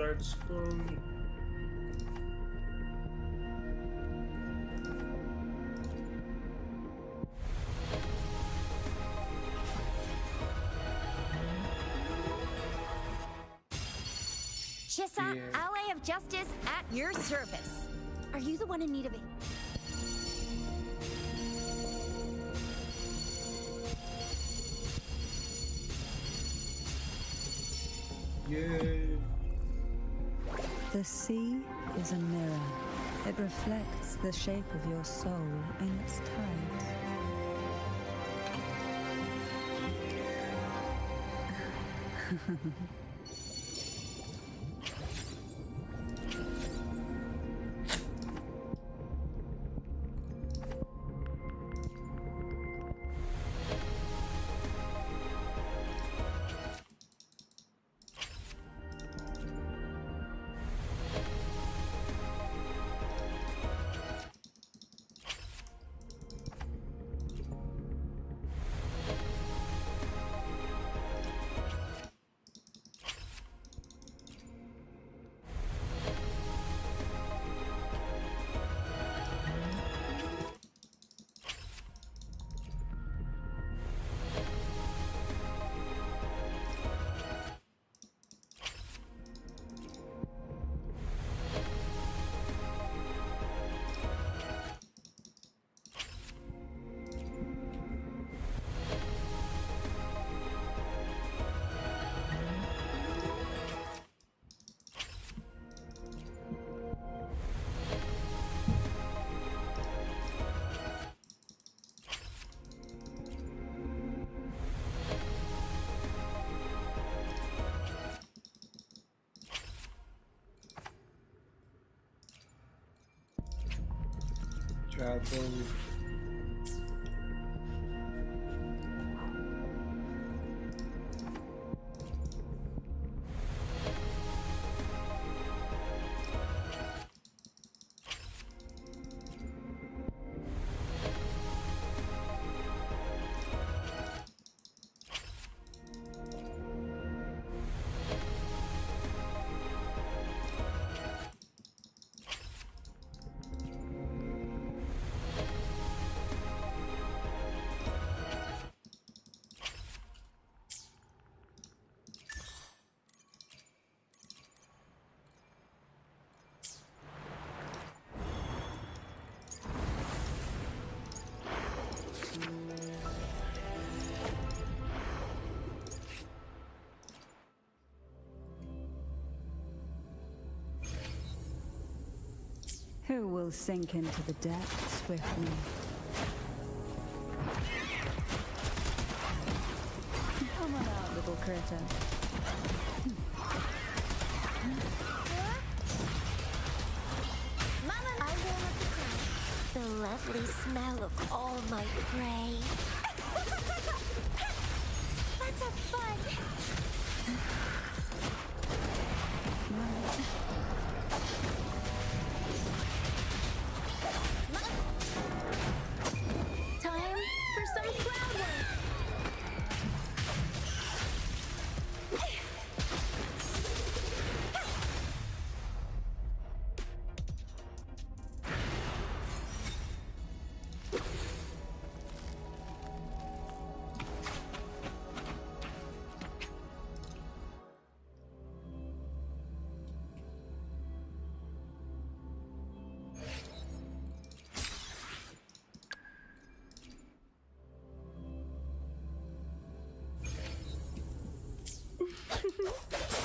start school. Chissa, ally of justice at your service. Are you the one in need of a... Yay. The sea is a mirror. It reflects the shape of your soul in its tides. Travel. Who will sink into the depths with me? Come on out, little critter. Mama, I will not cry. The lovely smell of all my prey. Let's have fun. Time for some cloud work.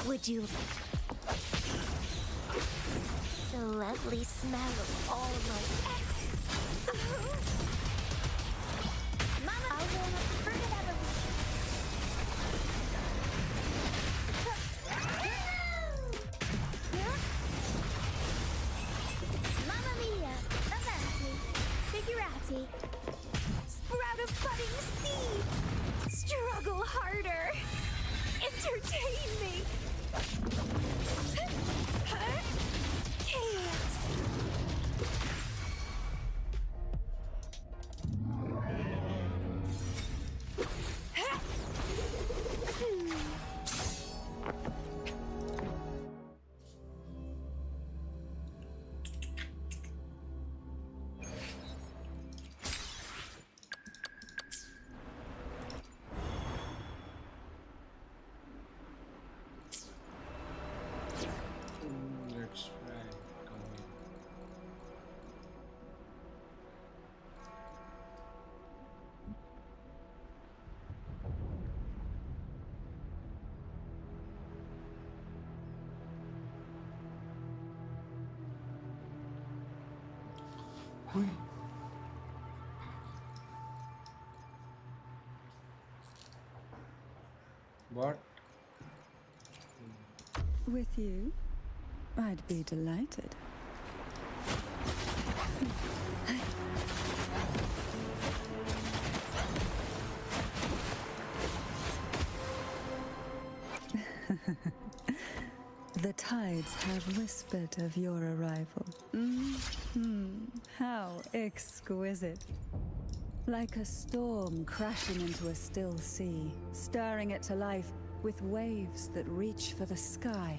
Would you? The lovely smell of all my... Mama, I will not forget about Mamma mia, avanti, figurati, sprout a budding seed, struggle harder, entertain me. Chaos. Hui. What? With you, I'd be delighted. The tides have whispered of your arrival. How exquisite. Like a storm crashing into a still sea, stirring it to life with waves that reach for the sky.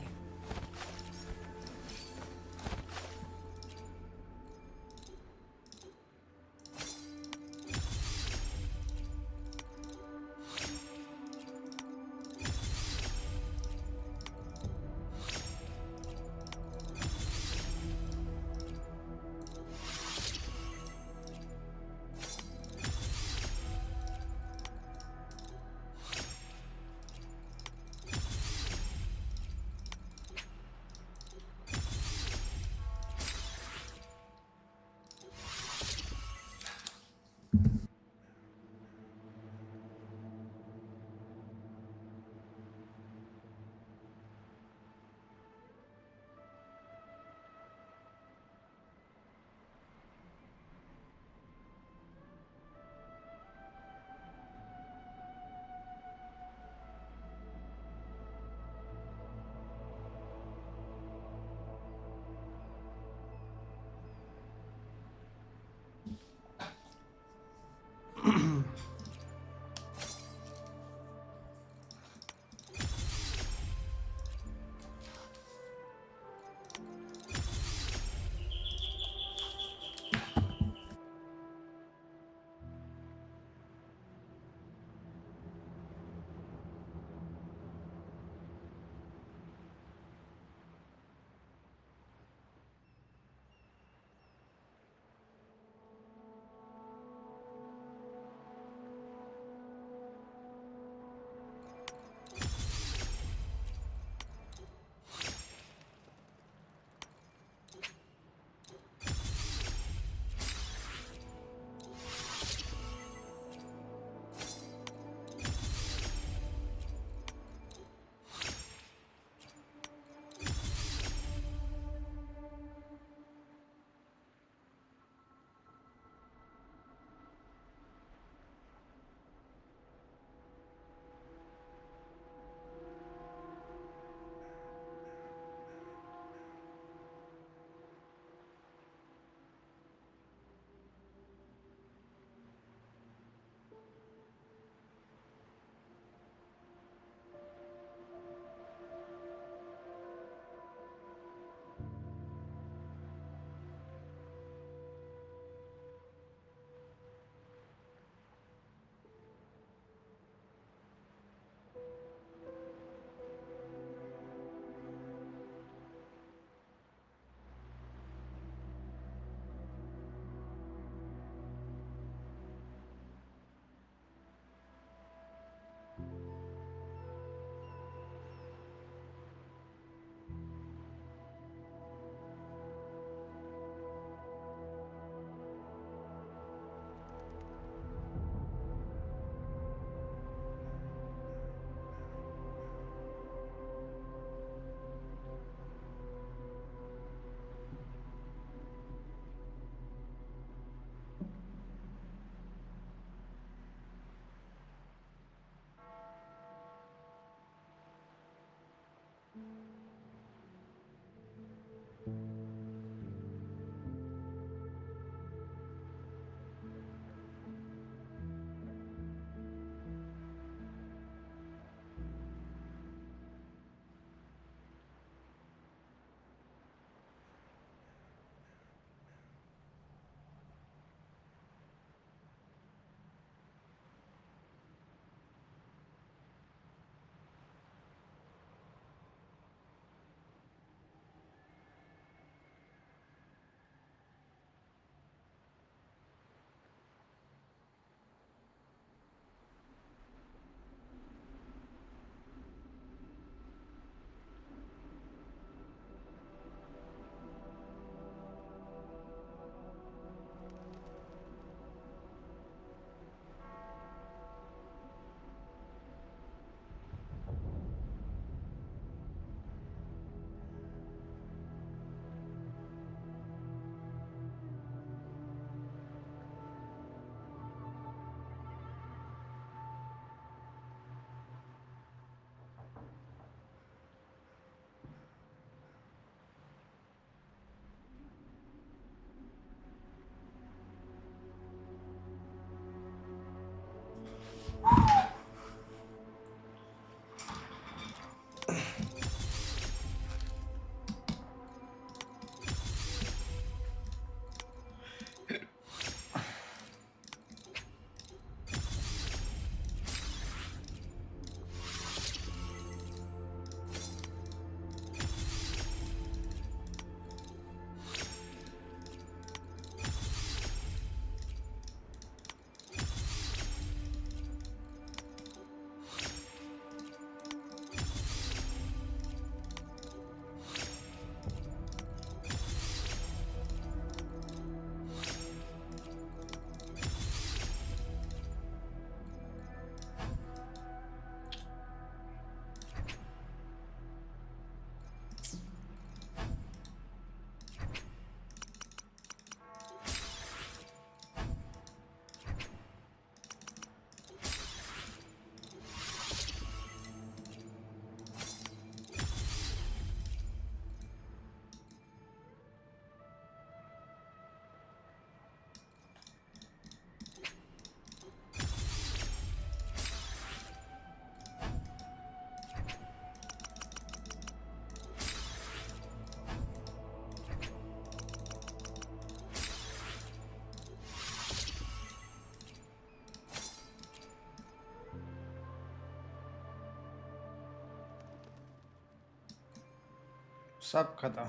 सब खत्म।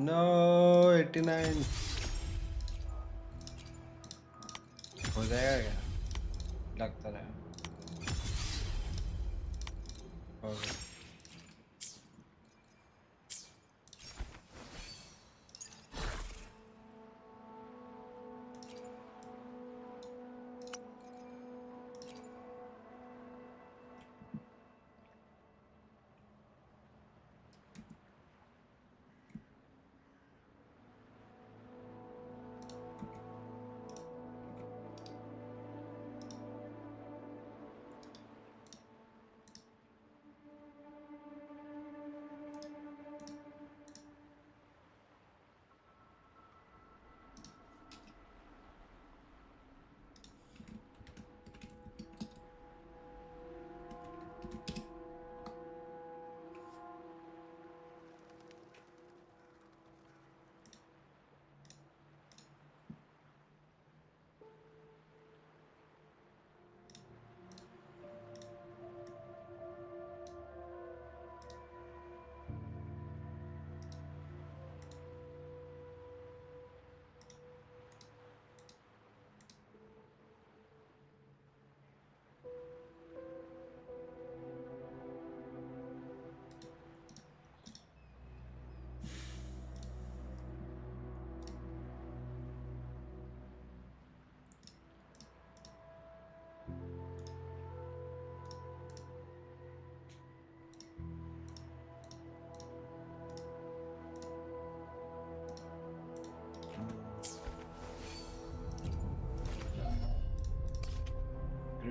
No 89 हो जाएगा क्या? लगता है हो गया।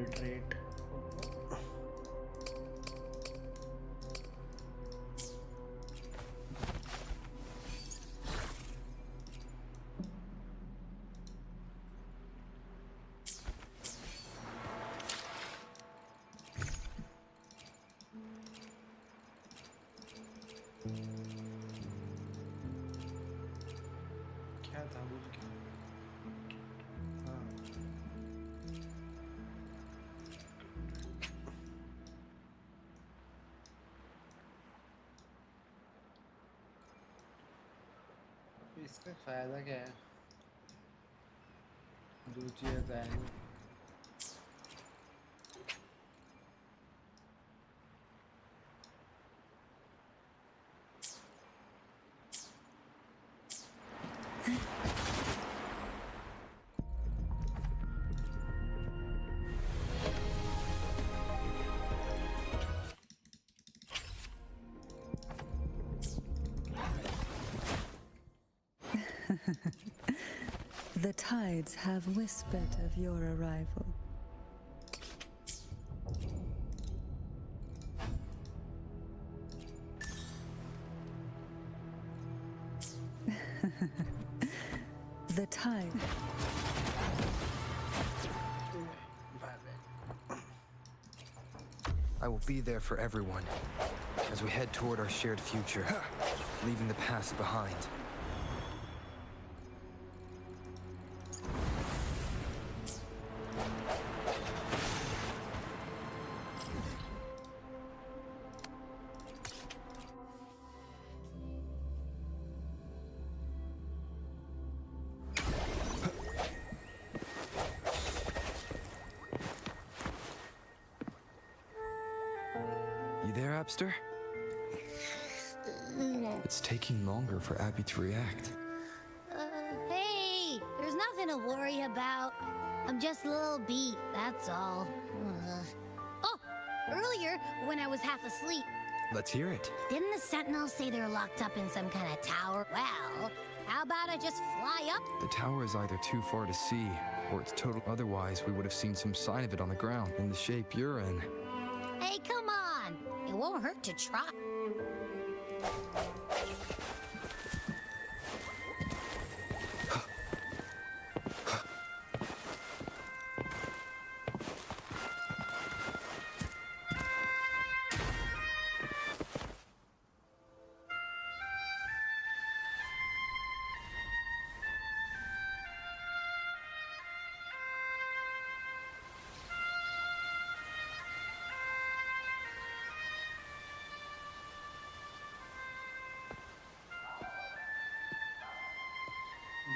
Retreat. क्या था वो? हाँ इसका फायदा क्या है? दो चीज़ें तो है नहीं। The tides have whispered of your arrival. The tide. I will be there for everyone as we head toward our shared future, leaving the past behind. You there, Abster? It's taking longer for Abby to react. Hey, there's nothing to worry about. I'm just a little beat, that's all. Oh, earlier, when I was half asleep, Let's hear it. didn't the Sentinels say they're locked up in some kind of tower? Well, how about I just fly up? The tower is either too far to see, or it's total. Otherwise, we would have seen some sign of it on the ground in the shape you're in. Hey, come on. It won't hurt to try.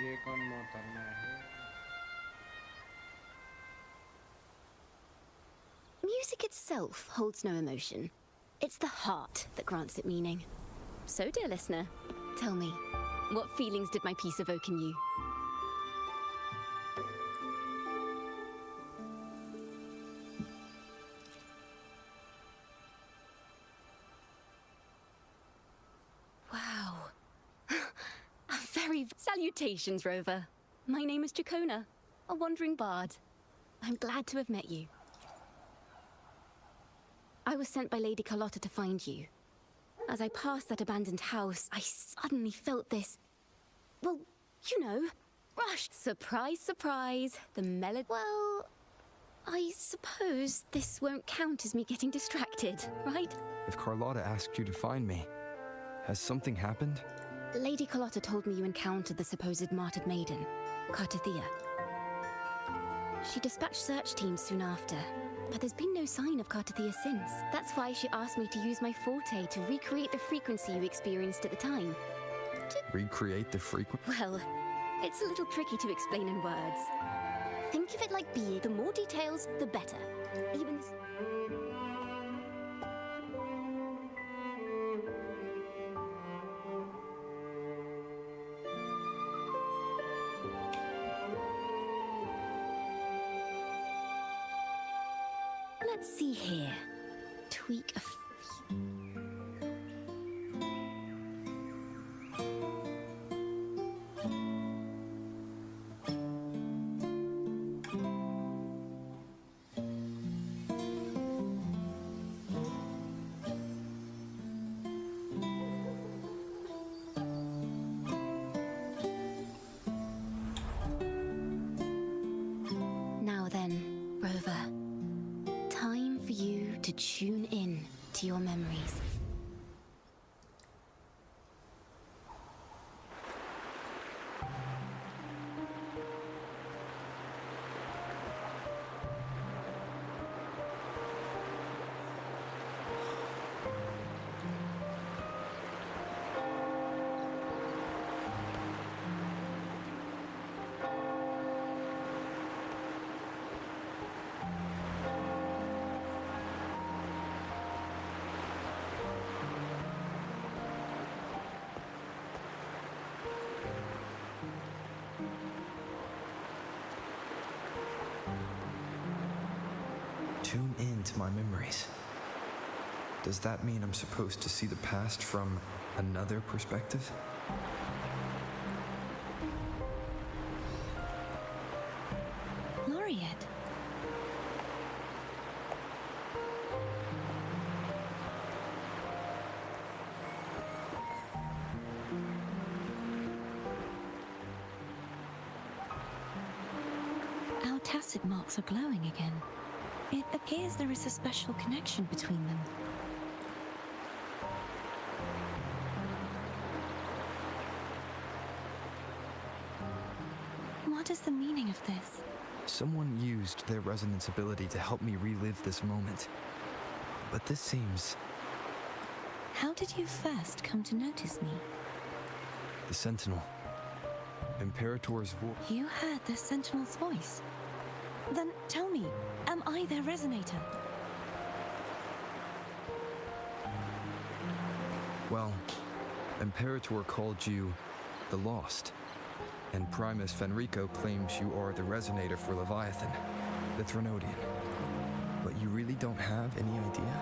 ये कौन मोहतरमा है? Music itself holds no emotion. It's the heart that grants it meaning. So, dear listener, tell me, what feelings did my piece evoke in you? Wow. Salutations, Rover. My name is Jacona, a wandering bard. I'm glad to have met you. I was sent by Lady Carlotta to find you. As I passed that abandoned house, I suddenly felt this... well, you know, rush. Surprise, surprise, the melody... Well, I suppose this won't count as me getting distracted, right? If Carlotta asked you to find me, has something happened? Lady Carlotta told me you encountered the supposed martyred maiden, Cartathea. She dispatched search teams soon after, but there's been no sign of Cartathea since. That's why she asked me to use my forte to recreate the frequency you experienced at the time. Recreate the frequency? Well, it's a little tricky to explain in words. Think of it like being the more details, the better. Even this... Let's see here. Tweak a few. Now then, Rover. Time for you to tune in to your memories. Tune in to my memories. Does that mean I'm supposed to see the past from another perspective? Laureate. Our tacit marks are glowing again. It appears there is a special connection between them. What is the meaning of this? Someone used their resonance ability to help me relive this moment. But this seems... How did you first come to notice me? The Sentinel. Imperator's voice. You heard the Sentinel's voice? Then tell me, am I their resonator? Well, Imperator called you the Lost, and Primus Fenrico claims you are the resonator for Leviathan, the Threnodian. But you really don't have any idea?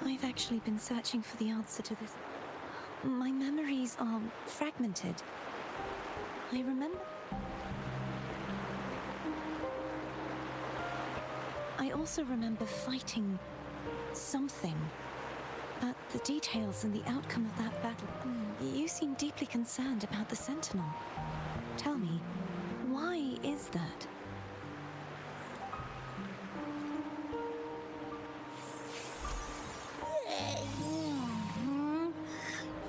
I've actually been searching for the answer to this. My memories are fragmented. I remember... I also remember fighting something. But the details and the outcome of that battle... You seem deeply concerned about the Sentinel. Tell me, why is that?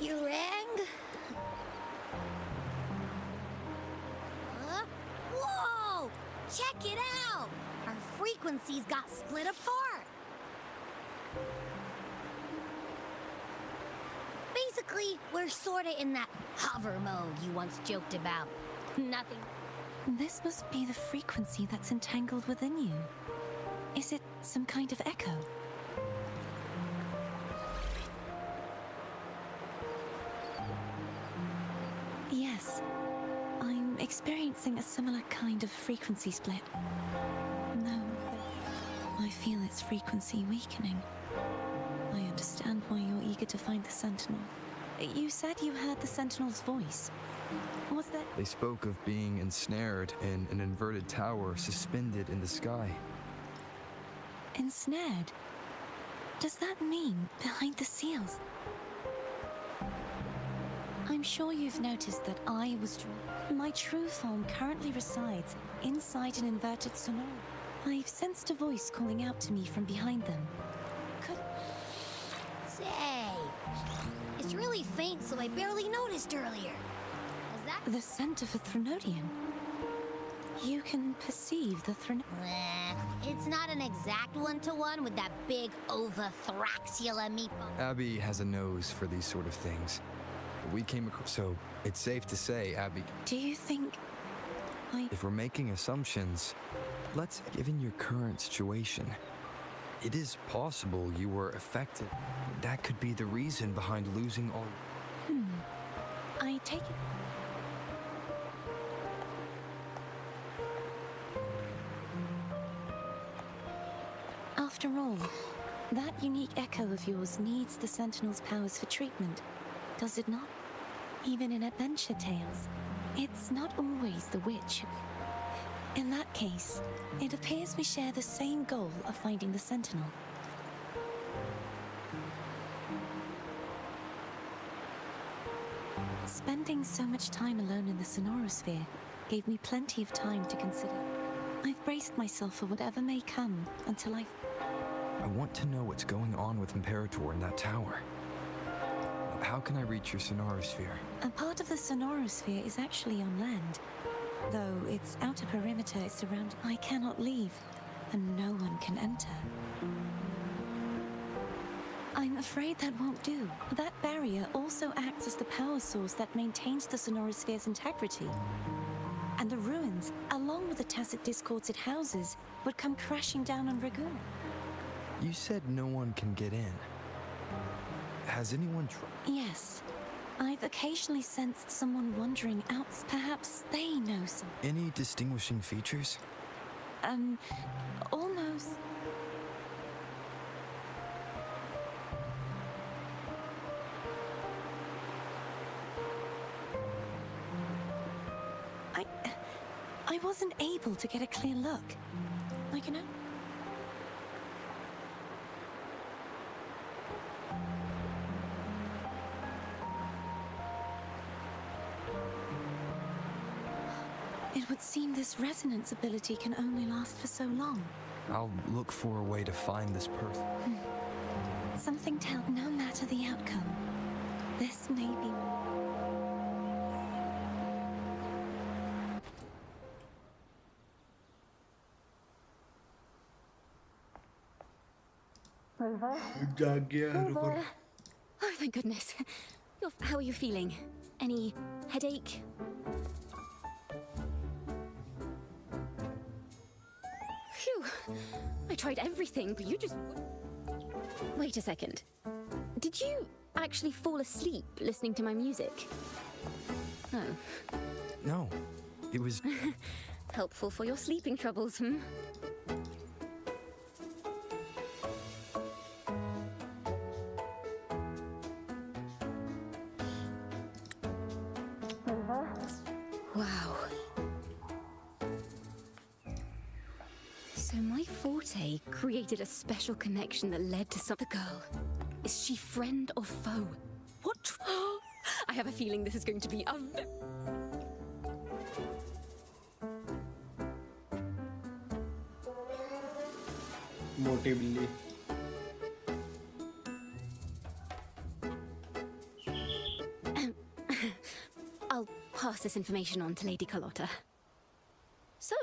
You rang? Whoa! Check it out! Our frequencies got split apart. Basically, we're sorta in that hover mode you once joked about. Nothing. This must be the frequency that's entangled within you. Is it some kind of echo? Yes. I'm experiencing a similar kind of frequency split. No, I feel its frequency weakening. I understand why you're eager to find the Sentinel. You said you heard the Sentinel's voice. Was that... They spoke of being ensnared in an inverted tower suspended in the sky. Ensnared? Does that mean behind the seals? I'm sure you've noticed that I was drawn. My true form currently resides inside an inverted sonora. I've sensed a voice calling out to me from behind them. Say, it's really faint, so I barely noticed earlier. Is that... The scent of a Threnodian. You can perceive the It's not an exact one-to-one with that big ovathoraxula meatball. Abby has a nose for these sort of things. We came across, so it's safe to say, Abby. Do you think If we're making assumptions, given your current situation, it is possible you were affected. That could be the reason behind losing all. I take it... After all, that unique echo of yours needs the Sentinel's powers for treatment, does it not? Even in adventure tales, it's not always the witch. In that case, it appears we share the same goal of finding the Sentinel. Spending so much time alone in the sonorosphere gave me plenty of time to consider. I've braced myself for whatever may come until I want to know what's going on with Imperator in that tower. How can I reach your sonorosphere? A part of the sonorosphere is actually on land. Though its outer perimeter is surrounded, I cannot leave, and no one can enter. I'm afraid that won't do. That barrier also acts as the power source that maintains the sonorosphere's integrity. And the ruins, along with the tacit discords it houses, would come crashing down on Ragoon. You said no one can get in. Has anyone tried? Yes. I've occasionally sensed someone wandering out. Perhaps they know something. Any distinguishing features? Almost. I wasn't able to get a clear look. Like, you know? It would seem this resonance ability can only last for so long. I'll look for a way to find this person. Something tells no matter the outcome, this may be... Oh, thank goodness. How are you feeling? Any headache? Phew. I tried everything, but you just... Wait a second. Did you actually fall asleep listening to my music? Oh. No, it was... Helpful for your sleeping troubles, hmm? Wow. So my forte created a special connection that led to the girl. Is she friend or foe? What? I have a feeling this is going to be a... मोटी बिल्ली I'll pass this information on to Lady Carlotta. So,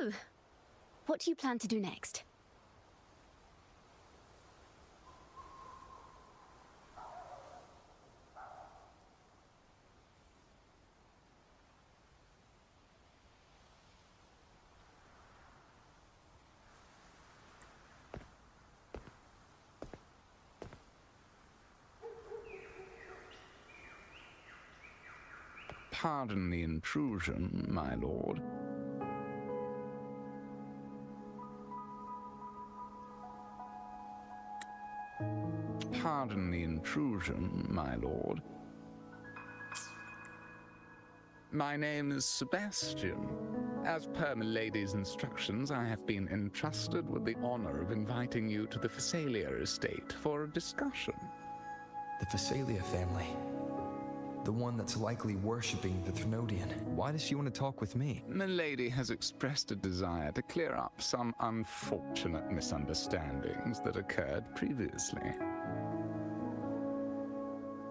what do you plan to do next? Pardon the intrusion, my lord. Pardon the intrusion, my lord. My name is Sebastian. As per milady's instructions, I have been entrusted with the honor of inviting you to the Phasalia estate for a discussion. The Phasalia family. The one that's likely worshipping the Threnodian. Why does she want to talk with me? Milady has expressed a desire to clear up some unfortunate misunderstandings that occurred previously.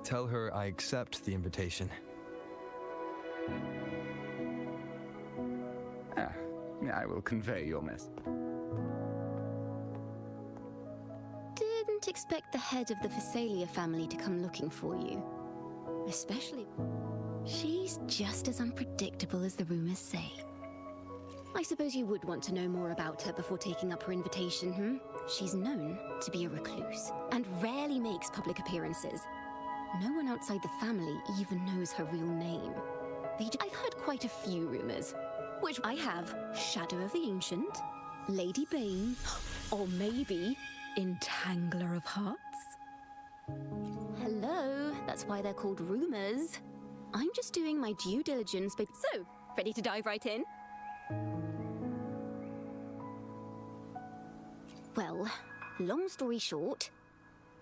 Tell her I accept the invitation. I will convey your message. Didn't expect the head of the Phasalia family to come looking for you. Especially... she's just as unpredictable as the rumors say. I suppose you would want to know more about her before taking up her invitation, hmm? She's known to be a recluse, and rarely makes public appearances. No one outside the family even knows her real name. I've heard quite a few rumors, which I have Shadow of the Ancient, Lady Bane, or maybe Entangler of Hearts. Hello, that's why they're called rumors. I'm just doing my due diligence, but so, ready to dive right in? Well, long story short,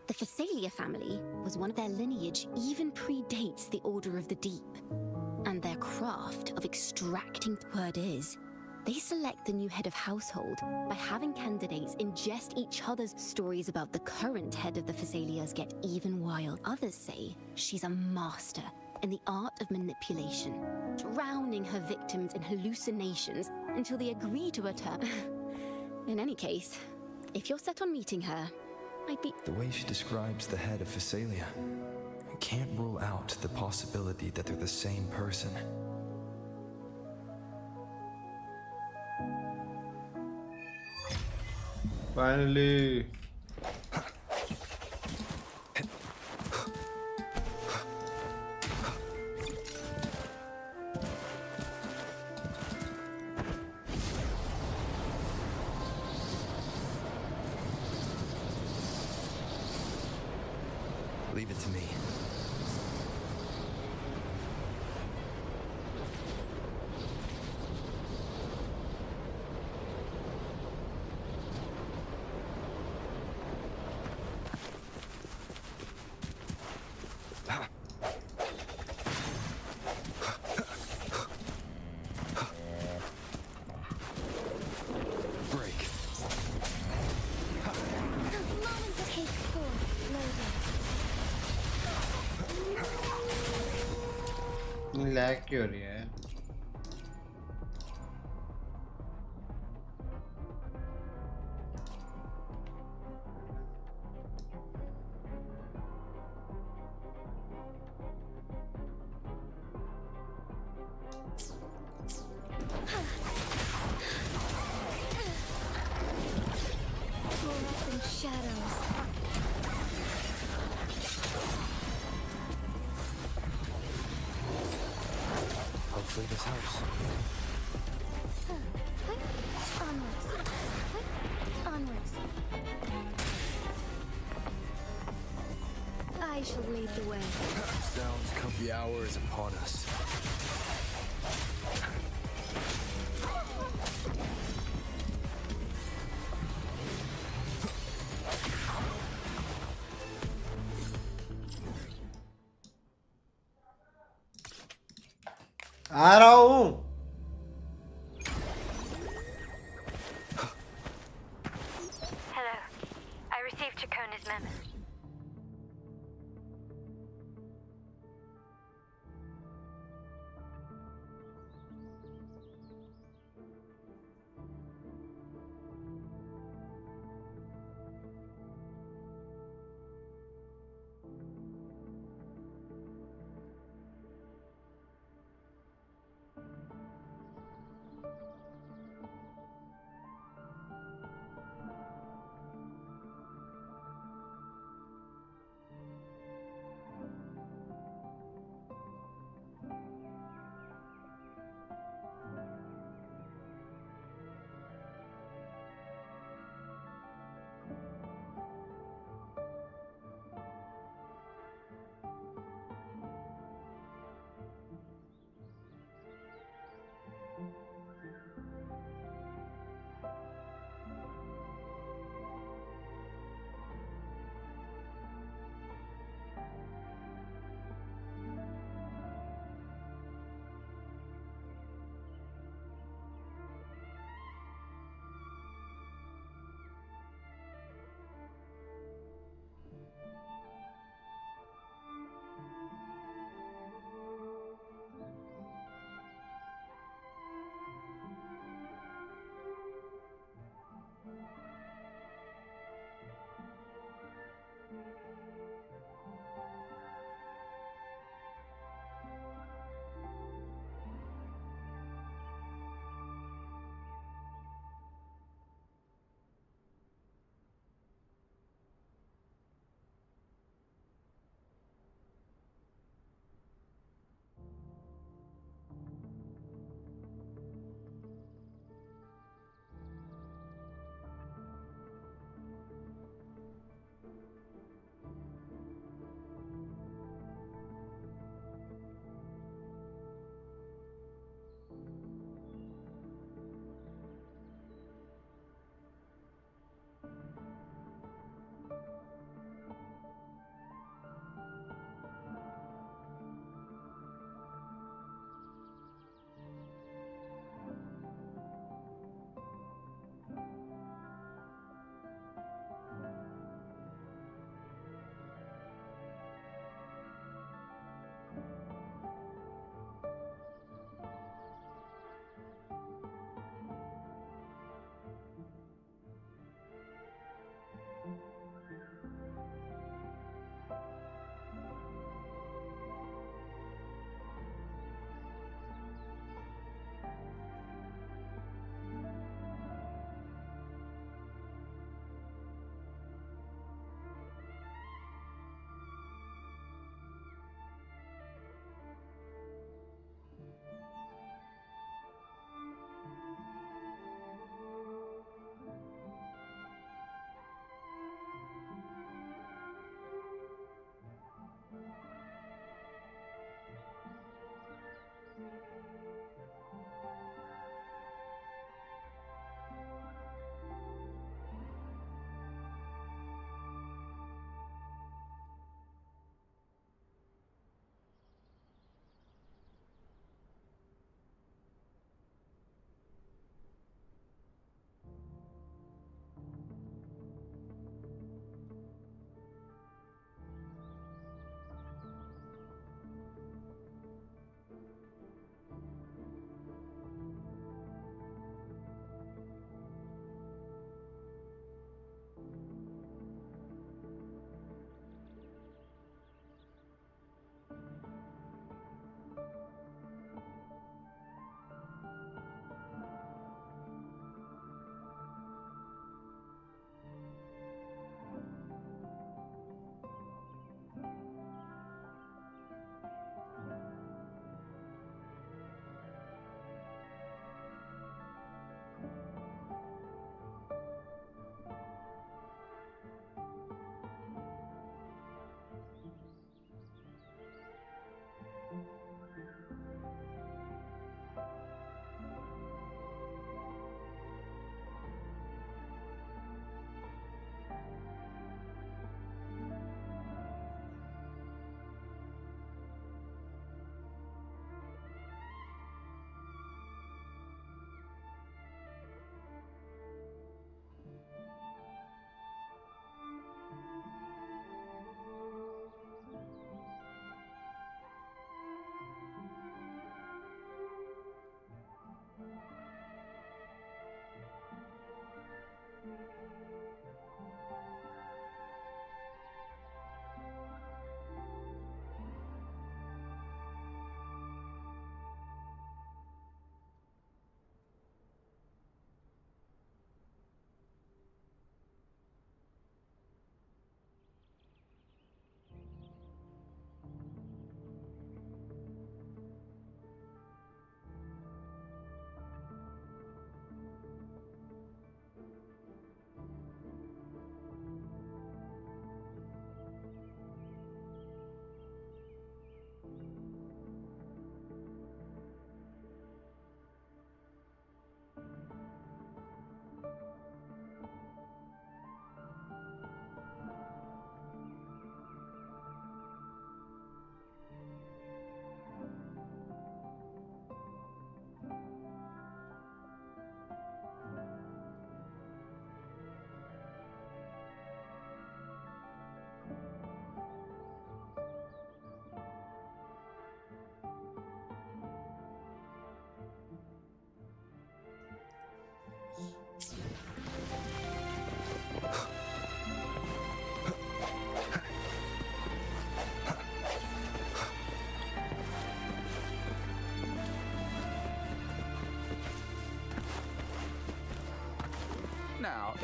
the Phasalia family was one of their lineage even predates the Order of the Deep. And their craft of extracting the word is, they select the new head of household by having candidates ingest each other's stories about the current head of the Phasalias get even wild. Others say she's a master in the art of manipulation, drowning her victims in hallucinations until they agree to a term. In any case, if you're set on meeting her, I'd be... The way she describes the head of Phasalia, I can't rule out the possibility that they're the same person. Finally. Leave it to me. Lag क्यों हो रही है? Fluorescent shadows. Hopefully this helps. Onwards. Onwards. I shall lead the way. Sounds comfy hour is upon us. आ रहा हूँ। Hello. I received Chacona's memo.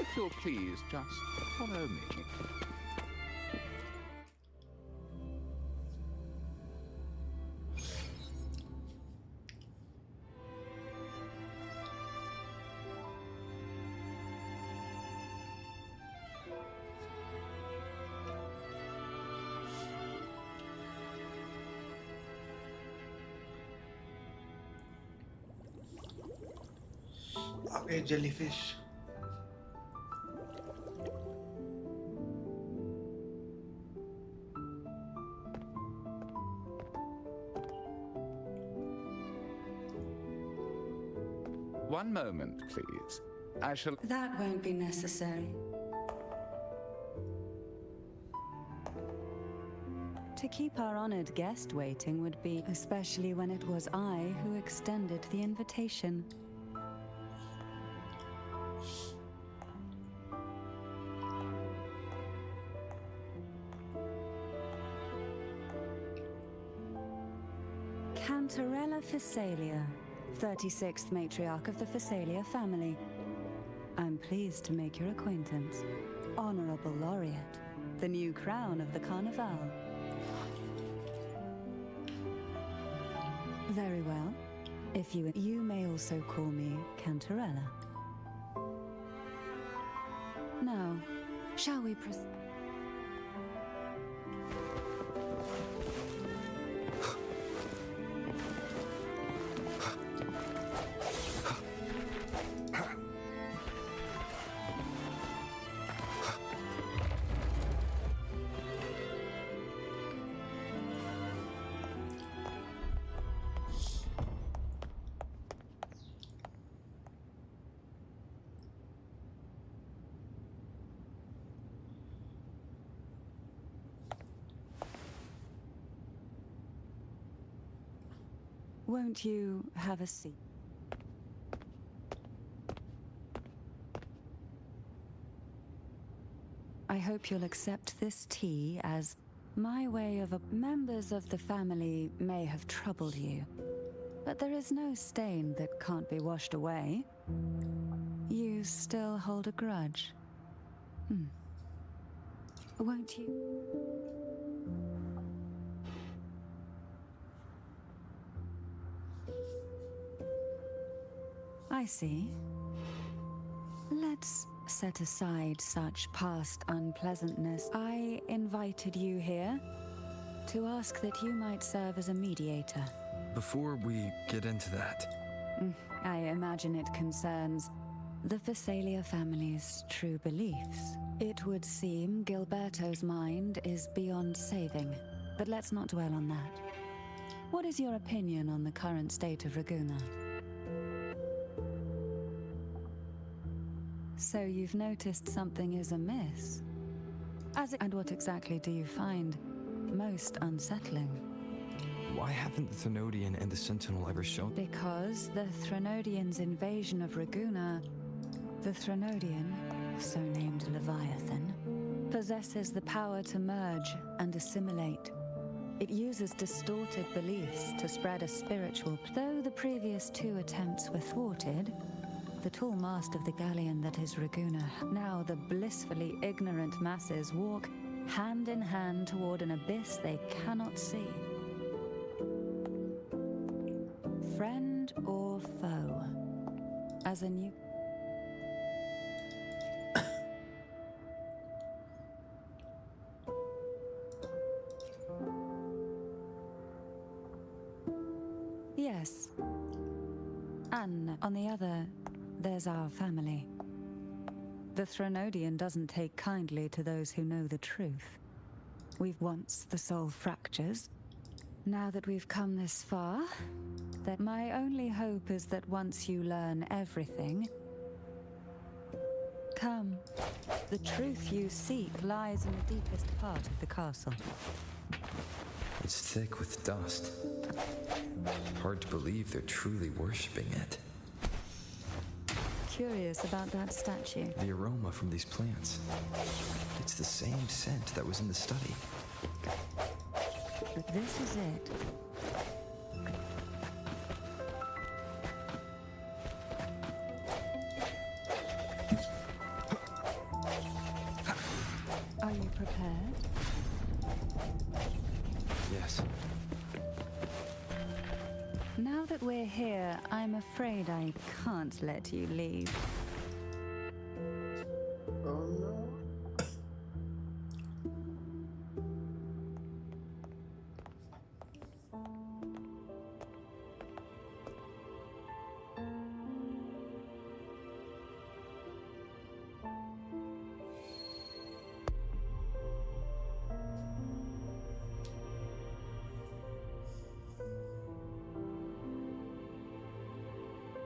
If you'll please just follow me. Okay, jellyfish. One moment, please. I shall... That won't be necessary. To keep our honored guest waiting would be, especially when it was I who extended the invitation. Cantarella Phasalia, 36th matriarch of the Phasalia family. I'm pleased to make your acquaintance. Honorable Laureate, the new crown of the Carnival. Very well. If you may also call me Cantarella. Now, shall we proceed? Won't you have a seat? I hope you'll accept this tea as my way of members of the family may have troubled you, but there is no stain that can't be washed away. You still hold a grudge. Won't you? I see. Let's set aside such past unpleasantness. I invited you here to ask that you might serve as a mediator. Before we get into that, I imagine it concerns the Phasalia family's true beliefs. It would seem Gilberto's mind is beyond saving, but let's not dwell on that. What is your opinion on the current state of Raguna? So you've noticed something is amiss. And what exactly do you find most unsettling? why haven't the Thenodian and the Sentinel ever shown? Because the Thenodian's invasion of Raguna, the Thenodian, so named Leviathan, possesses the power to merge and assimilate. It uses distorted beliefs to spread a spiritual. Though the previous two attempts were thwarted, the tall mast of the galleon that is Raguna, now the blissfully ignorant masses walk hand in hand toward an abyss they cannot see. Friend or foe? As a new... Yes. And on the other, there's our family. The Thenodian doesn't take kindly to those who know the truth. We've once the soul fractures. Now that we've come this far, that my only hope is that once you learn everything, come. The truth you seek lies in the deepest part of the castle. It's thick with dust. Hard to believe they're truly worshipping it. Curious about that statue. The aroma from these plants. It's the same scent that was in the study. But this is it. prepared? Yes. Now that we're here, I'm afraid I can't let you leave. Oh no.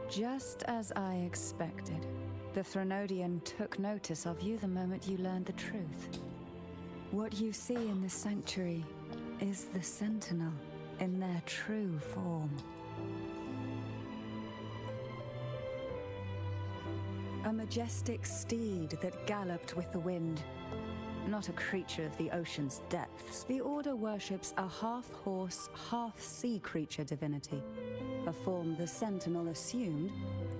Just as I expected, the Threnodian took notice of you the moment you learned the truth. What you see in the sanctuary is the Sentinel in their true form. A majestic steed that galloped with the wind. Not a creature of the ocean's depths. The Order worships a half-horse, half-sea creature divinity. A form the Sentinel assumed,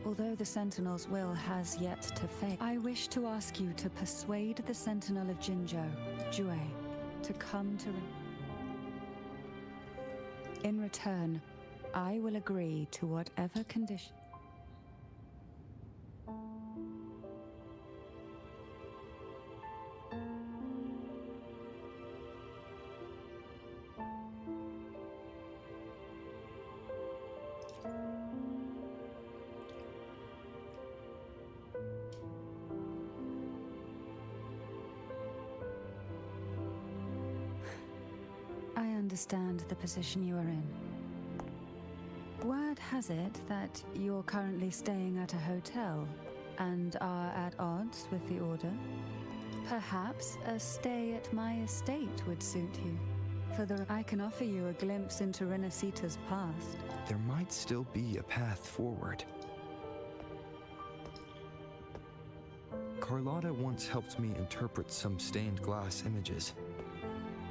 although the Sentinel's will has yet to fade. I wish to ask you to persuade the Sentinel of Jinzhou, Jue, to come to... In return, I will agree to whatever condition... I understand the position you are in. Word has it that you're currently staying at a hotel and are at odds with the Order. Perhaps a stay at my estate would suit you. I can offer you a glimpse into Renacita's past. There might still be a path forward. Carlotta once helped me interpret some stained glass images.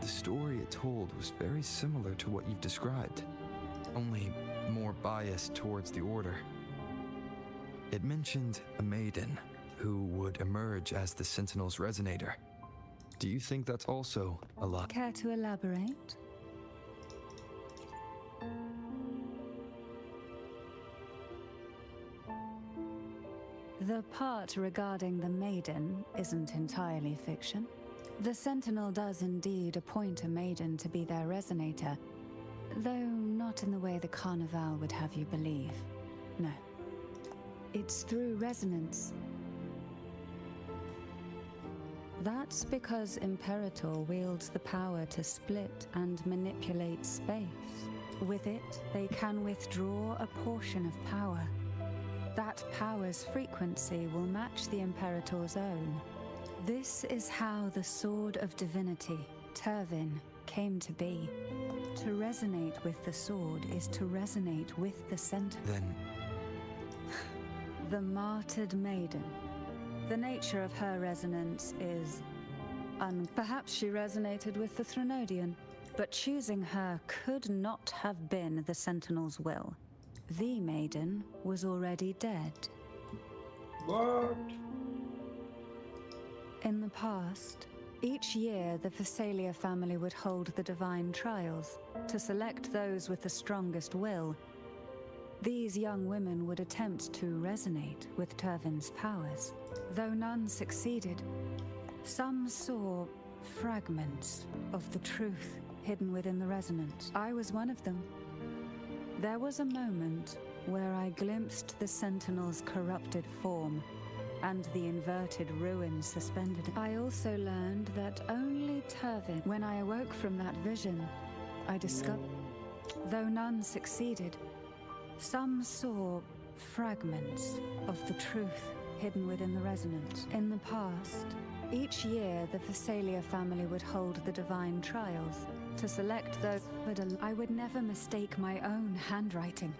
The story it told was very similar to what you've described, only more biased towards the Order. It mentioned a maiden who would emerge as the Sentinel's resonator. Do you think that's also a lie? Care to elaborate? The part regarding the maiden isn't entirely fiction. The Sentinel does indeed appoint a maiden to be their resonator, though not in the way the Carnival would have you believe. No. It's through resonance. That's because Imperator wields the power to split and manipulate space. With it, they can withdraw a portion of power. That power's frequency will match the Imperator's own. This is how the Sword of Divinity, Turvin, came to be. To resonate with the sword is to resonate with the Sentinel. Then... The martyred maiden. The nature of her resonance is... Perhaps she resonated with the Threnodian, but choosing her could not have been the Sentinel's will. The maiden was already dead. What? In the past, each year the Phasalia family would hold the divine trials to select those with the strongest will. These young women would attempt to resonate with Turvin's powers. Though none succeeded, some saw fragments of the truth hidden within the resonance. I was one of them. There was a moment where I glimpsed the Sentinel's corrupted form and the inverted ruin suspended. I also learned that only Turvin... When I awoke from that vision, I discovered... Though none succeeded, some saw fragments of the truth hidden within the resonance. In the past, each year the Phasalia family would hold the divine trials to select those... I would never mistake my own handwriting.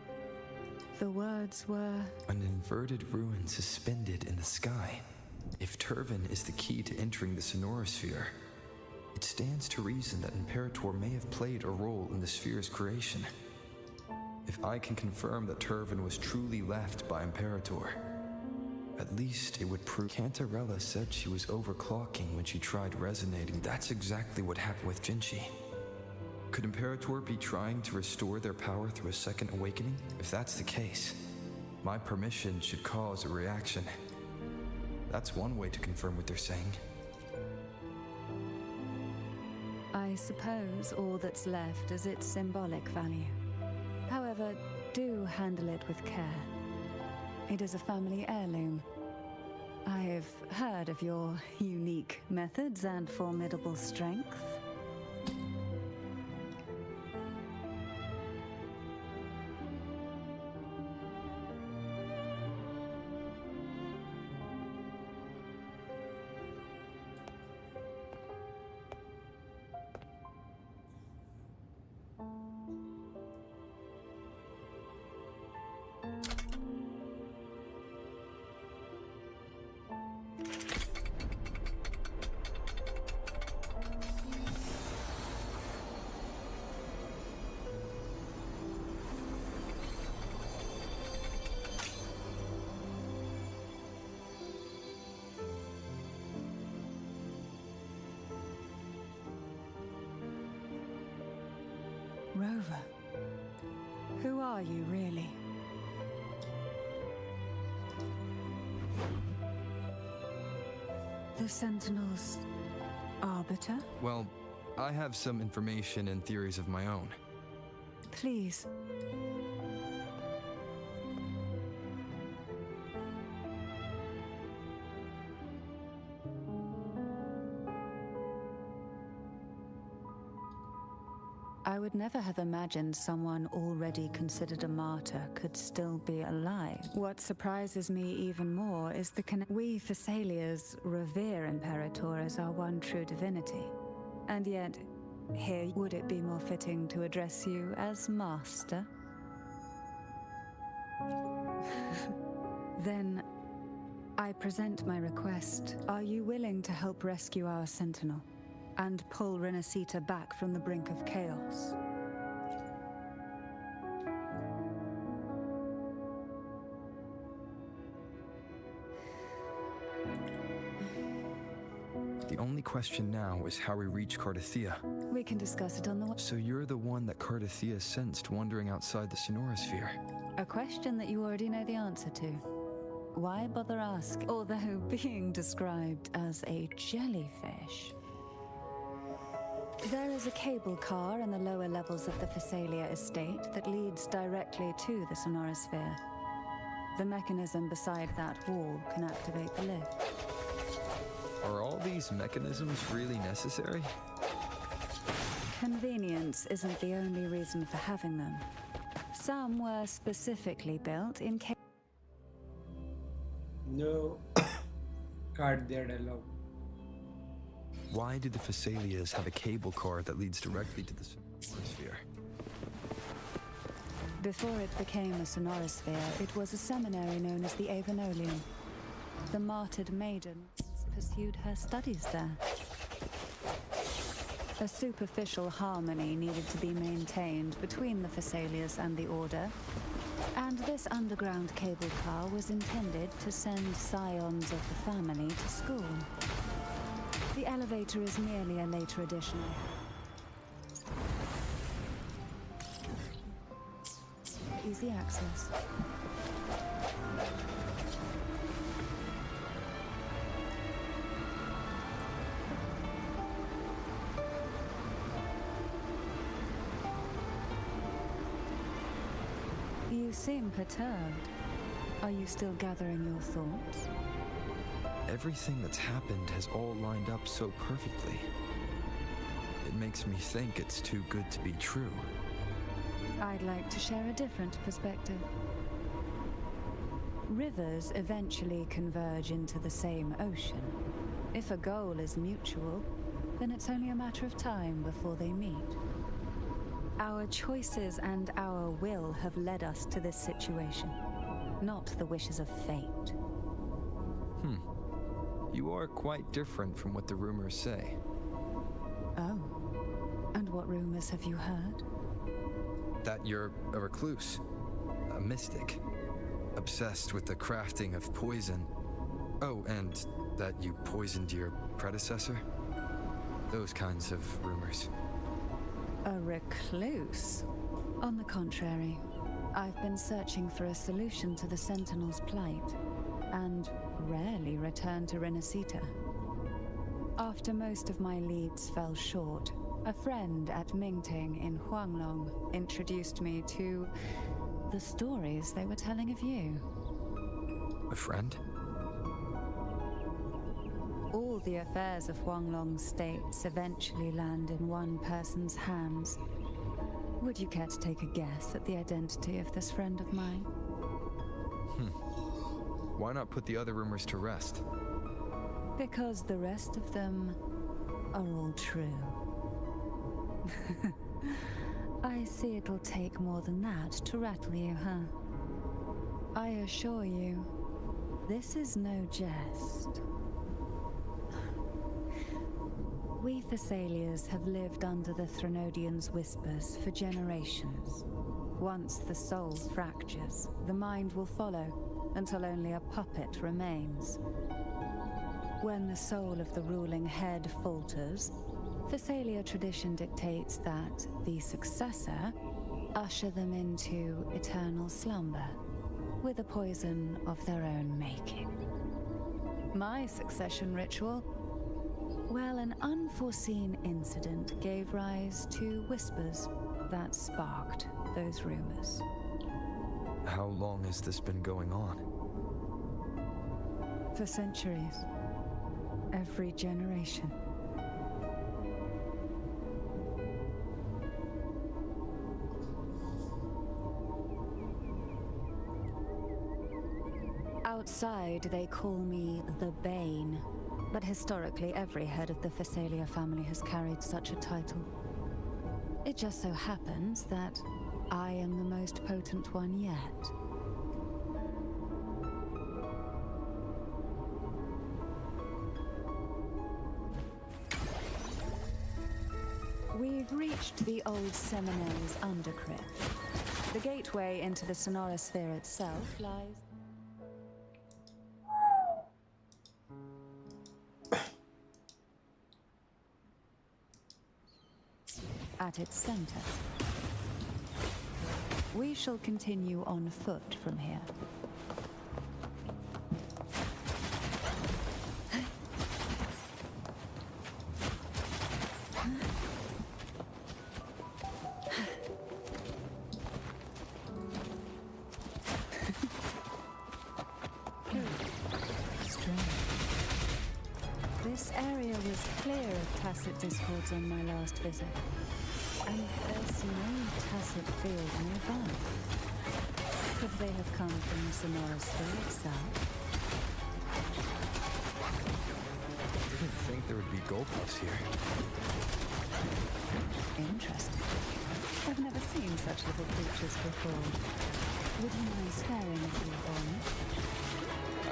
The words were... An inverted ruin suspended in the sky. If Turvin is the key to entering the Sonorosphere, it stands to reason that Imperator may have played a role in the sphere's creation. If I can confirm that Turvin was truly left by Imperator, At least it would prove. Cantarella said she was overclocking when she tried resonating. That's exactly what happened with Jinchi. Could Imperator be trying to restore their power through a second awakening? If that's the case, my permission should cause a reaction. That's one way to confirm what they're saying. I suppose all that's left is its symbolic value. However, do handle it with care. It is a family heirloom. I've heard of your unique methods and formidable strength. Rover, who are you really? The Sentinel's arbiter? Well, I have some information and theories of my own. Please. I would never have imagined someone already considered a martyr could still be alive. What surprises me even more is the we Thessalians revere Imperator as our one true divinity. And yet, here would it be more fitting to address you as Master? Then, I present my request. Are you willing to help rescue our Sentinel? And pull Renacita back from the brink of chaos? The only question now is how we reach Cardathia. We can discuss it on the way. So you're the one that Cardathia sensed wandering outside the Sonorosphere. A question that you already know the answer to. Why bother ask? Although being described as a jellyfish. There is a cable car in the lower levels of the Thessalia estate that leads directly to the Sonorosphere. The mechanism beside that wall can activate the lift. Are all these mechanisms really necessary? Convenience isn't the only reason for having them. Some were specifically built in case. No card there dialogue. Why do the Thessalias have a cable car that leads directly to the Sonorosphere? Before it became a Sonorosphere, it was a seminary known as the Avenolium. The martyred maiden pursued her studies there. A superficial harmony needed to be maintained between the Thessalias and the Order, and this underground cable car was intended to send scions of the family to school. The elevator is merely a later addition. Easy access. You seem perturbed. Are you still gathering your thoughts? Everything that's happened has all lined up so perfectly. It makes me think it's too good to be true. I'd like to share a different perspective. Rivers eventually converge into the same ocean. If a goal is mutual, then it's only a matter of time before they meet. Our choices and our will have led us to this situation, not the wishes of fate. You are quite different from what the rumors say. Oh, and what rumors have you heard? That you're a recluse, a mystic, obsessed with the crafting of poison, Oh, and that you poisoned your predecessor? Those kinds of rumors. A recluse? On the contrary, I've been searching for a solution to the Sentinel's plight, and rarely return to Renacita. After most of my leads fell short, a friend at Mingting in Huanglong introduced me to the stories they were telling of you. A friend? All the affairs of Huanglong states eventually land in one person's hands. Would you care to take a guess at the identity of this friend of mine? Why not put the other rumors to rest? Because the rest of them are all true. I see it'll take more than that to rattle you, huh? I assure you, this is no jest. We Thessalians have lived under the Threnodians' whispers for generations. Once the soul fractures, the mind will follow, until only a puppet remains. When the soul of the ruling head falters, Thessalia tradition dictates that the successor usher them into eternal slumber, with a poison of their own making. My succession ritual? Well, an unforeseen incident gave rise to whispers that sparked those rumors. How long has this been going on? For centuries. Every generation. Outside, they call me the Bane, but historically every head of the Thessalia family has carried such a title. It just so happens that I am the most potent one yet. We've reached the old seminary's undercrypt. The gateway into the sonorosphere itself lies at its center. We shall continue on foot from here. This area was clear of tacit discords on my last visit, and there's no tacit field nearby. Could they have come from the sonorosphere itself? I didn't think there would be goldpuffs here. Interesting. I've never seen such little creatures before. Would you mind staring at you for me?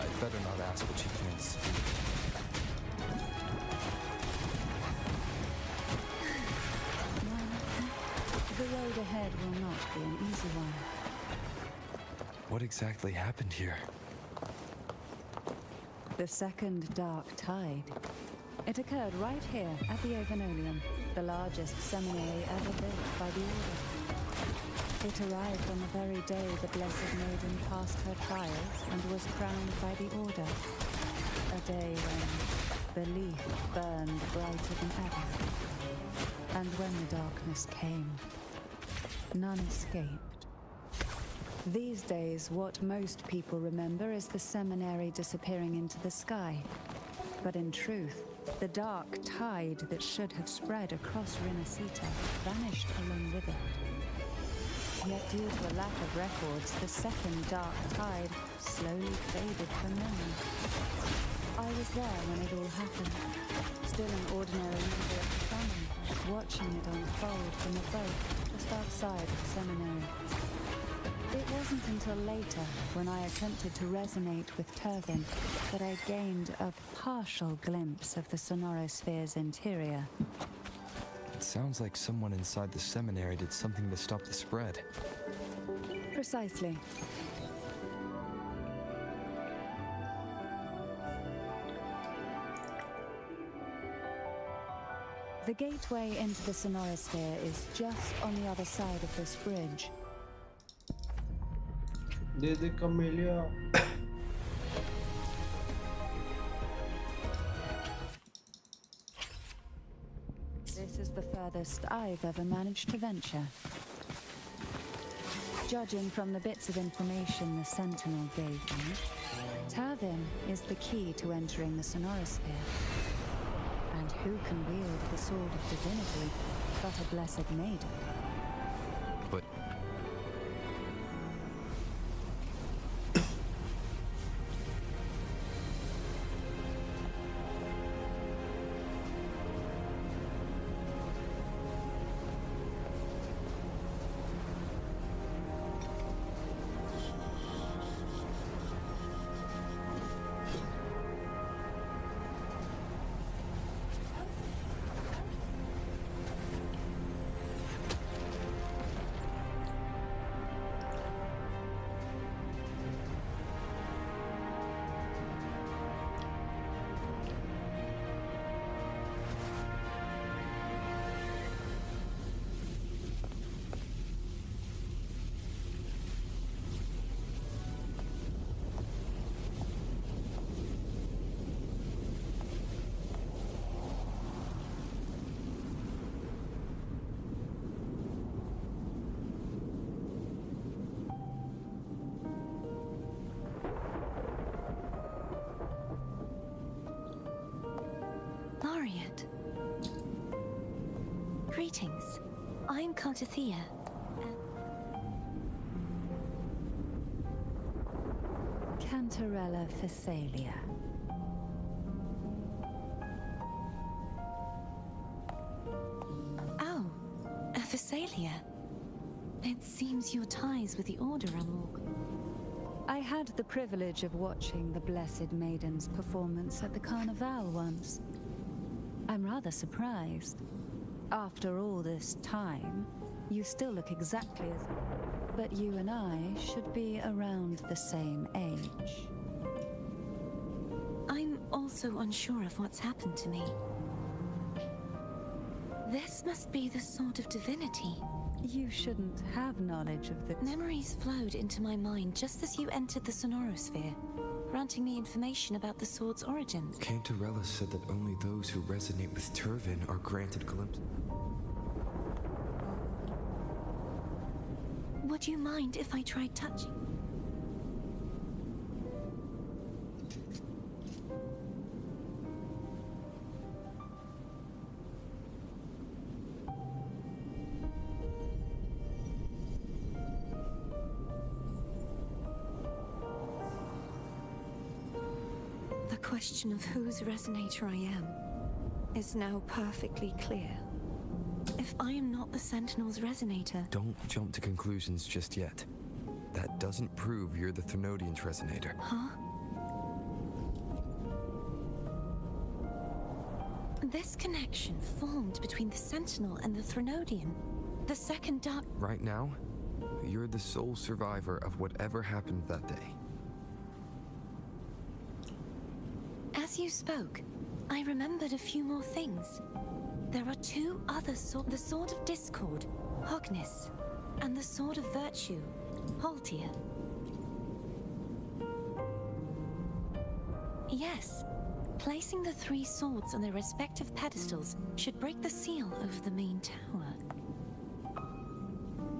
I'd better not ask what you can't see. The road ahead will not be an easy one. What exactly happened here? The second dark tide. It occurred right here at the Avenolium, the largest seminary ever built by the Order. It arrived on the very day the Blessed Maiden passed her trials and was crowned by the Order. A day when belief burned brighter than ever. And when the darkness came, none escaped. These days, what most people remember is the seminary disappearing into the sky. But in truth, the dark tide that should have spread across Renacita vanished along with it. Yet due to a lack of records, the second dark tide slowly faded from memory. I was there when it all happened, still an ordinary member of the family, watching it unfold from a boat just outside the seminary. It wasn't until later, when I attempted to resonate with Turvin, that I gained a partial glimpse of the sonorosphere's interior. It sounds like someone inside the seminary did something to stop the spread. Precisely. The gateway into the sonorosphere is just on the other side of this bridge. De Camellia. This is the furthest I've ever managed to venture. Judging from the bits of information the Sentinel gave me, Tavin is the key to entering the sonorosphere. And who can wield the sword of divinity but a blessed maiden? But Laureate. Greetings. I'm Cartathea. Cantarella Phasalia. Oh, a Phasalia. It seems your ties with the Order are more... I had the privilege of watching the Blessed Maiden's performance at the Carnival once. I'm rather surprised. After all this time, you still look exactly as... But you and I should be around the same age. I'm also unsure of what's happened to me. This must be the Sword of Divinity. You shouldn't have knowledge of the... Memories flowed into my mind just as you entered the sonorosphere, granting me information about the sword's origins. Cantarella said that only those who resonate with Turvin are granted glimpses. Would you mind if I tried touching? The question of whose resonator I am is now perfectly clear. If I am not the Sentinel's resonator... Don't jump to conclusions just yet. That doesn't prove you're the Thrunodian's resonator. Huh? This connection formed between the Sentinel and the Thrunodian. The second dark... Right now, you're the sole survivor of whatever happened that day. As you spoke, I remembered a few more things. There are two other swords, the Sword of Discord, Hognis, and the Sword of Virtue, Haltia. Yes, placing the three swords on their respective pedestals should break the seal over the main tower.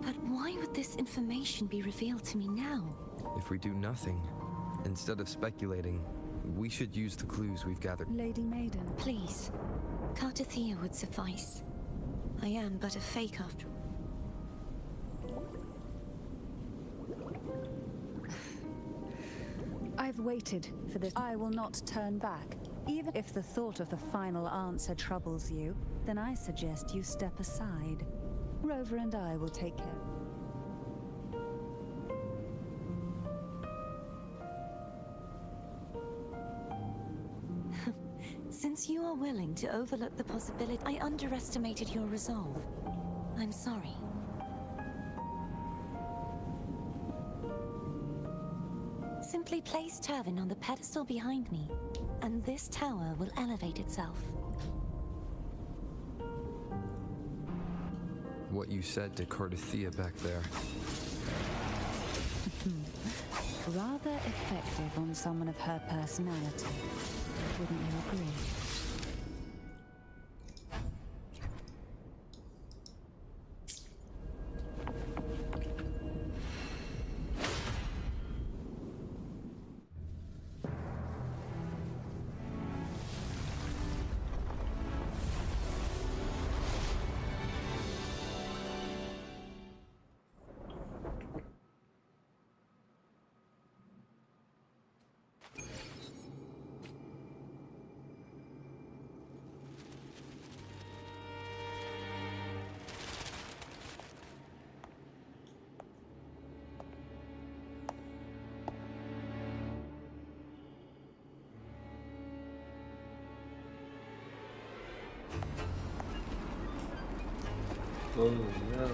But why would this information be revealed to me now? If we do nothing, instead of speculating, we should use the clues we've gathered. Lady Maiden. Please, Cartathea would suffice. I am but a fake after all. I've waited for this. I will not turn back. Even if the thought of the final answer troubles you, then I suggest you step aside. Rover and I will take care. Since you are willing to overlook the possibility, I underestimated your resolve. I'm sorry. Simply place Turvin on the pedestal behind me, and this tower will elevate itself. what you said to Cardathea back there. Rather effective on someone of her personality. Wouldn't you agree? Oh, yeah.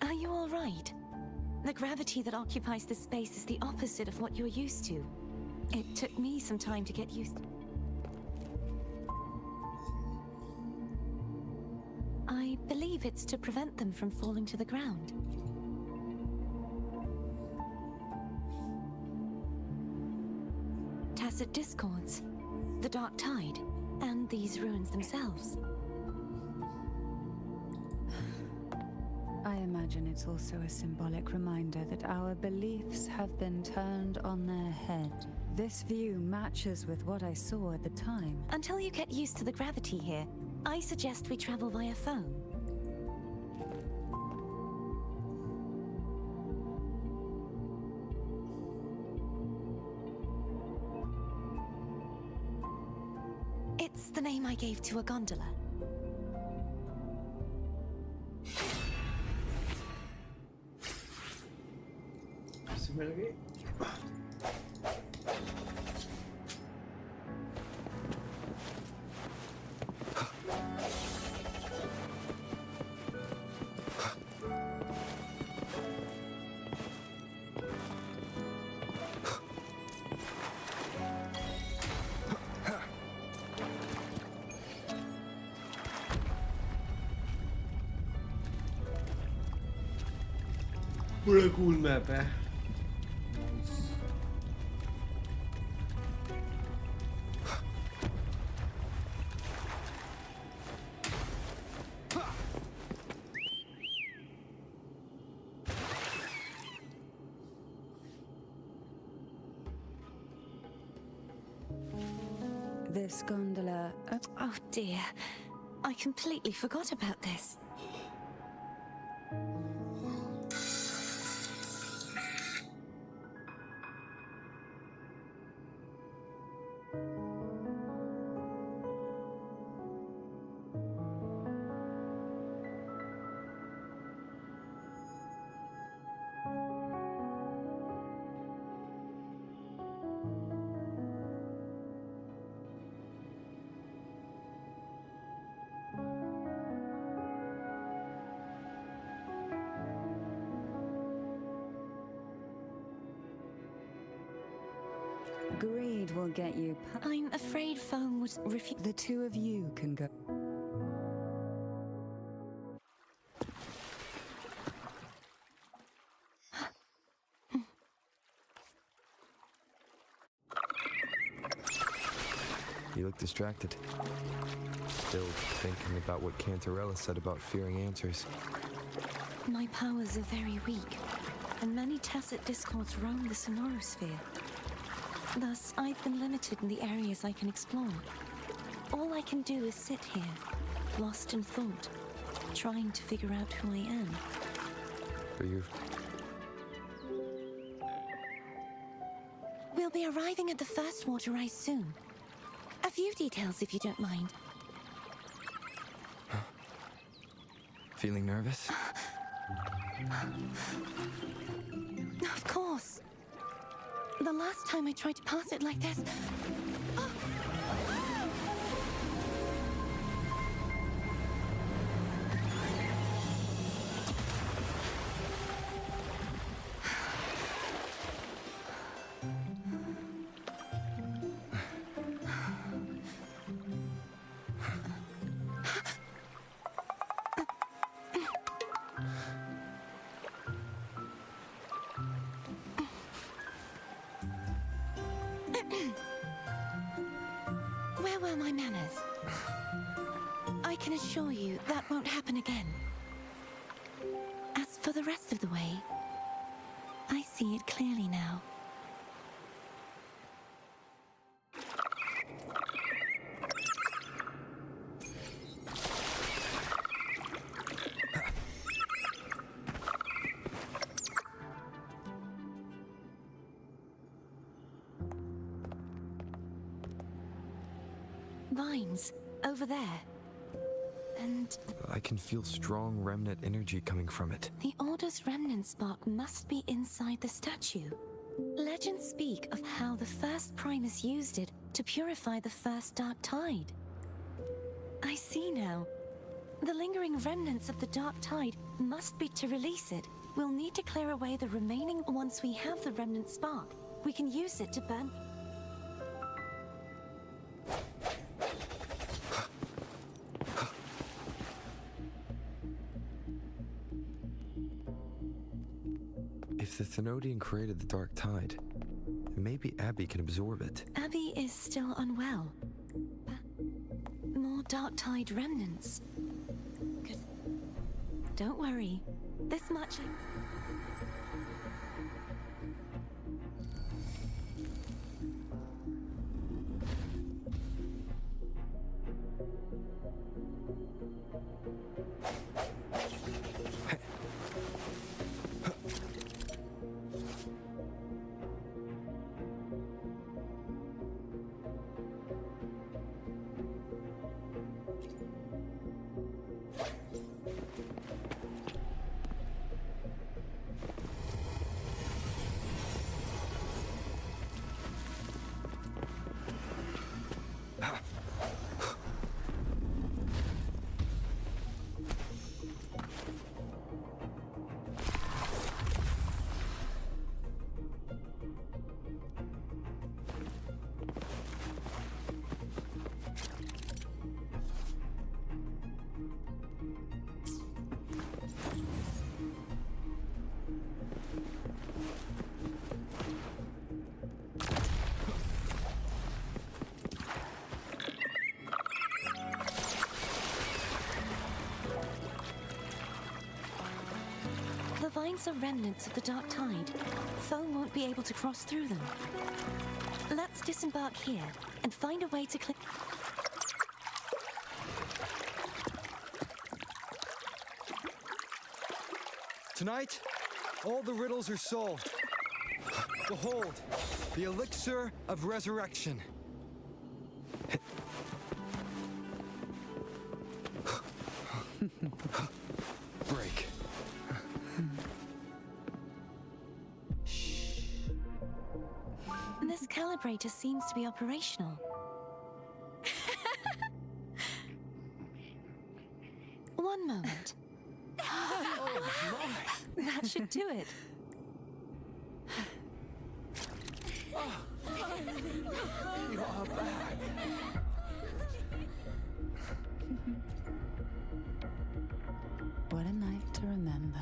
Are you all right? The gravity that occupies this space is the opposite of what you're used to. It took me some time to get used to. I believe it's to prevent them from falling to the ground. Tacit discords, the dark tide, and these ruins themselves. I imagine it's also a symbolic reminder that our beliefs have been turned on their head. This view matches with what I saw at the time. Until you get used to the gravity here, I suggest we travel via phone. It's the name I gave to a gondola. मिल गई बड़ा cool map है This gondola... Oh dear, I completely forgot about this. Greed will get you... I'm afraid phone would refuse... The two of you can go... You look distracted. Still thinking about what Cantarella said about fearing answers. My powers are very weak, and many tacit discords roam the sonorosphere. Thus, I've been limited in the areas I can explore. All I can do is sit here, lost in thought, trying to figure out who I am. But you're... We'll be arriving at the first water rise soon. A few details, if you don't mind. Feeling nervous? Of course. The last time I tried to pass it like this... Oh. Where were my manners? I can assure you that won't happen again. As for the rest of the way, I see it clearly now. Vines, over there. And I can feel strong remnant energy coming from it. the Order's remnant spark must be inside the statue. Legends speak of how the first Primus used it to purify the first Dark Tide. I see now. The lingering remnants of the Dark Tide must be to release it. We'll need to clear away the remaining. Once we have the remnant spark, we can use it to burn. If the Thenodian created the Dark Tide, maybe Abby can absorb it. Abby is still unwell. More Dark Tide remnants. Good. Don't worry. This much... The vines are remnants of the Dark Tide. Foe won't be able to cross through them. Let's disembark here and find a way to clear... Tonight, all the riddles are solved. Behold, the elixir of resurrection. Break. This calibrator seems to be operational. One moment. That should do it. You are back. What a night to remember.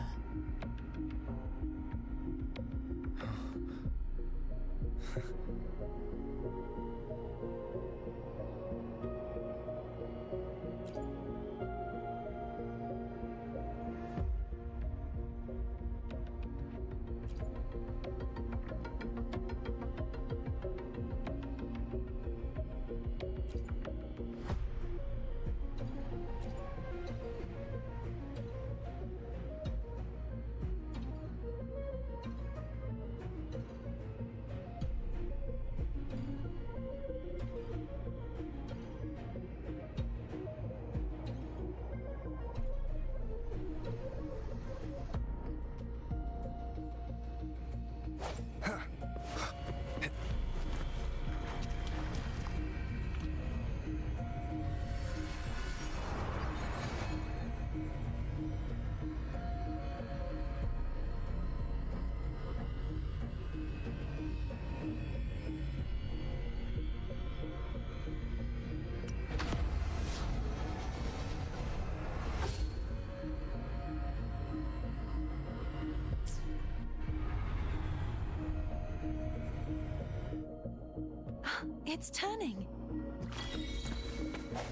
It's turning.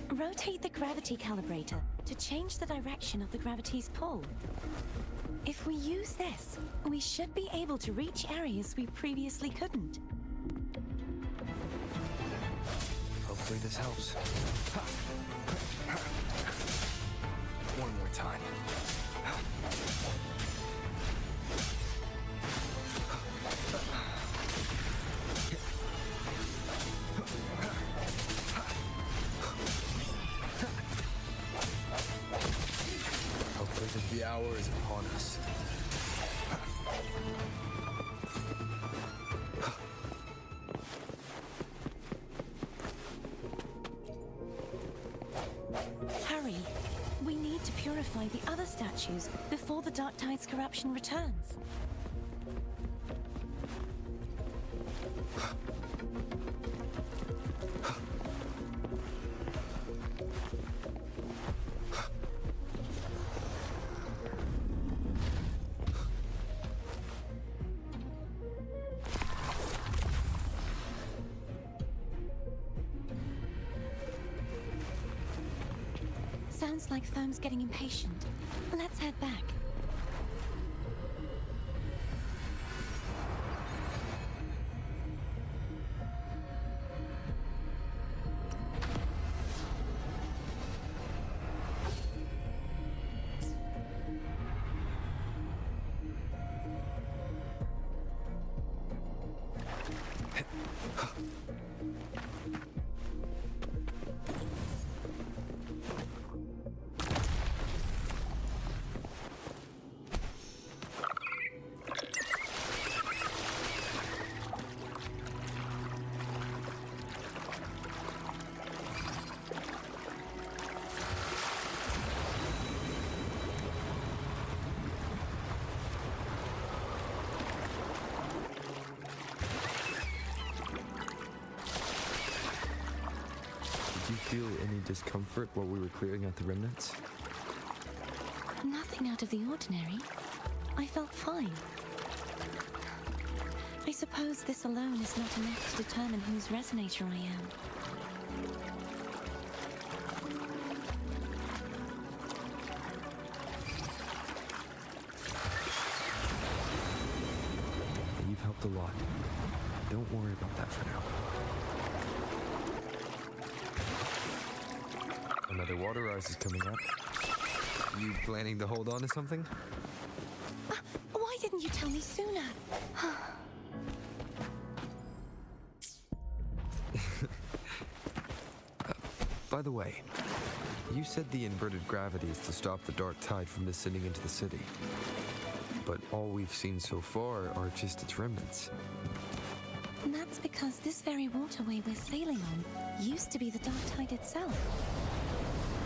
Rotate the gravity calibrator to change the direction of the gravity's pull. If we use this, we should be able to reach areas we previously couldn't. Hopefully this helps. One more time. Hopefully the hour is upon us. Hurry! We need to purify the other statues before the Dark Tide's corruption returns. Sounds like Thome's getting impatient. Let's head back. Did you feel any discomfort while we were clearing out the remnants? Nothing out of the ordinary. I felt fine. I suppose this alone is not enough to determine whose resonator I am. You've helped a lot. Don't worry about that for now. Another water rise is coming up. You planning to hold on to something? Why didn't you tell me sooner? By the way, you said the inverted gravity is to stop the dark tide from descending into the city. But all we've seen so far are just its remnants. And that's because this very waterway we're sailing on used to be the dark tide itself.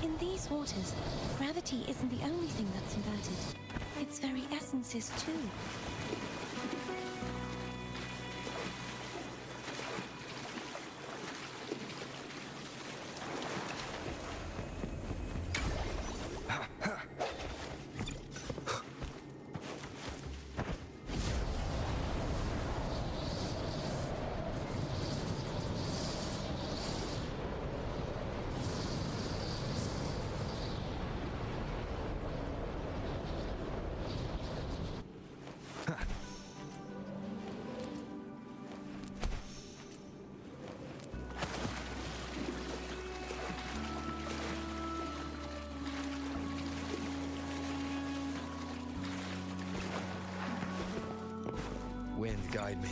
In these waters, gravity isn't the only thing that's inverted. Its very essence is too. Wind, guide me.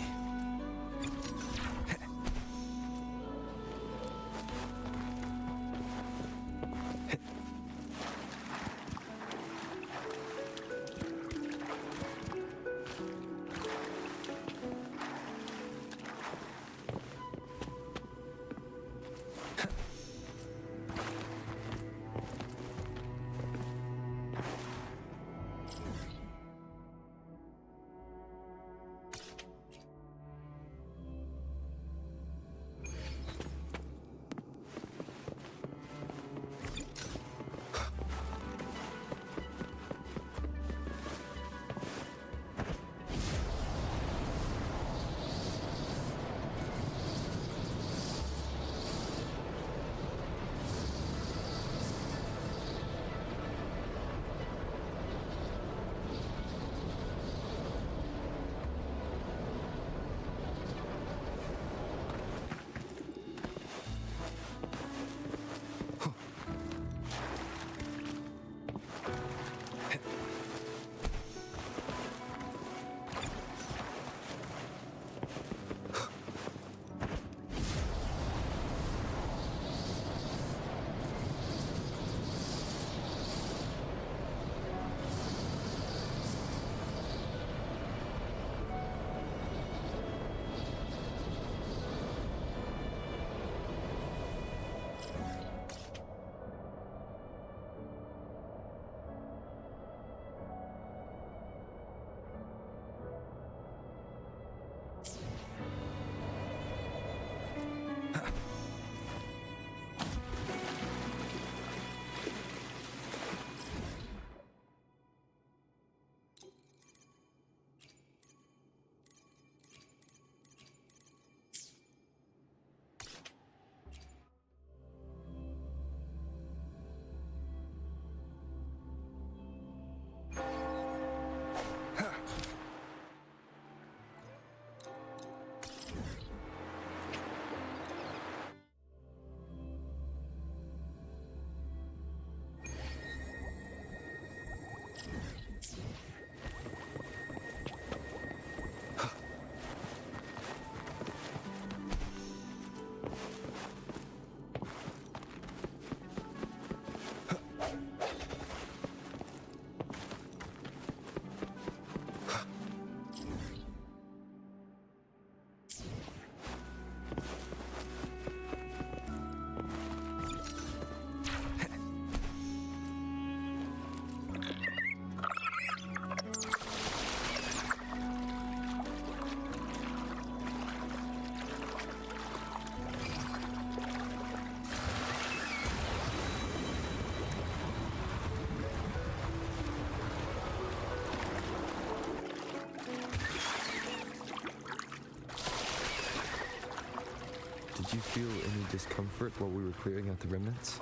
Did you feel any discomfort while we were clearing out the remnants?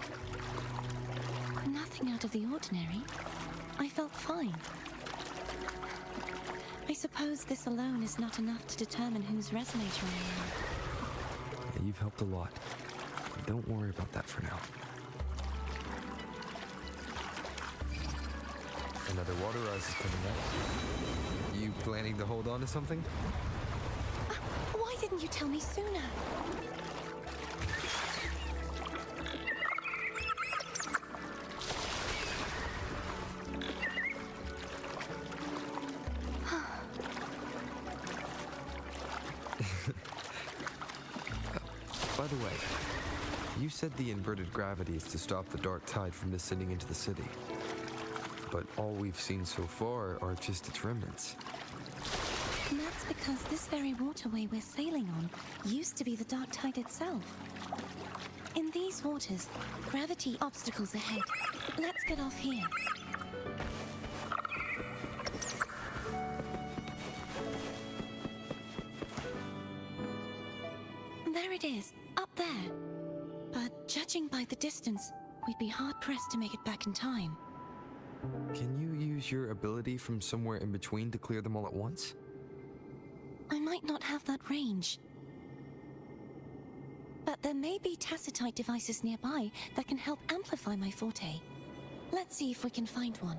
Nothing out of the ordinary. I felt fine. I suppose this alone is not enough to determine whose resonator I am. Yeah, you've helped a lot. Don't worry about that for now. Another water rise is coming up. You planning to hold on to something? Why didn't you tell me sooner? By the way, you said the inverted gravity is to stop the dark tide from descending into the city. But all we've seen so far are just its remnants. And that's because this very waterway we're sailing on used to be the dark tide itself. In these waters, gravity obstacles ahead. Let's get off here. There it is, up there. But judging by the distance, we'd be hard-pressed to make it back in time. Can you use your ability from somewhere in between to clear them all at once? I might not have that range. But there may be tacitite devices nearby that can help amplify my forte. Let's see if we can find one.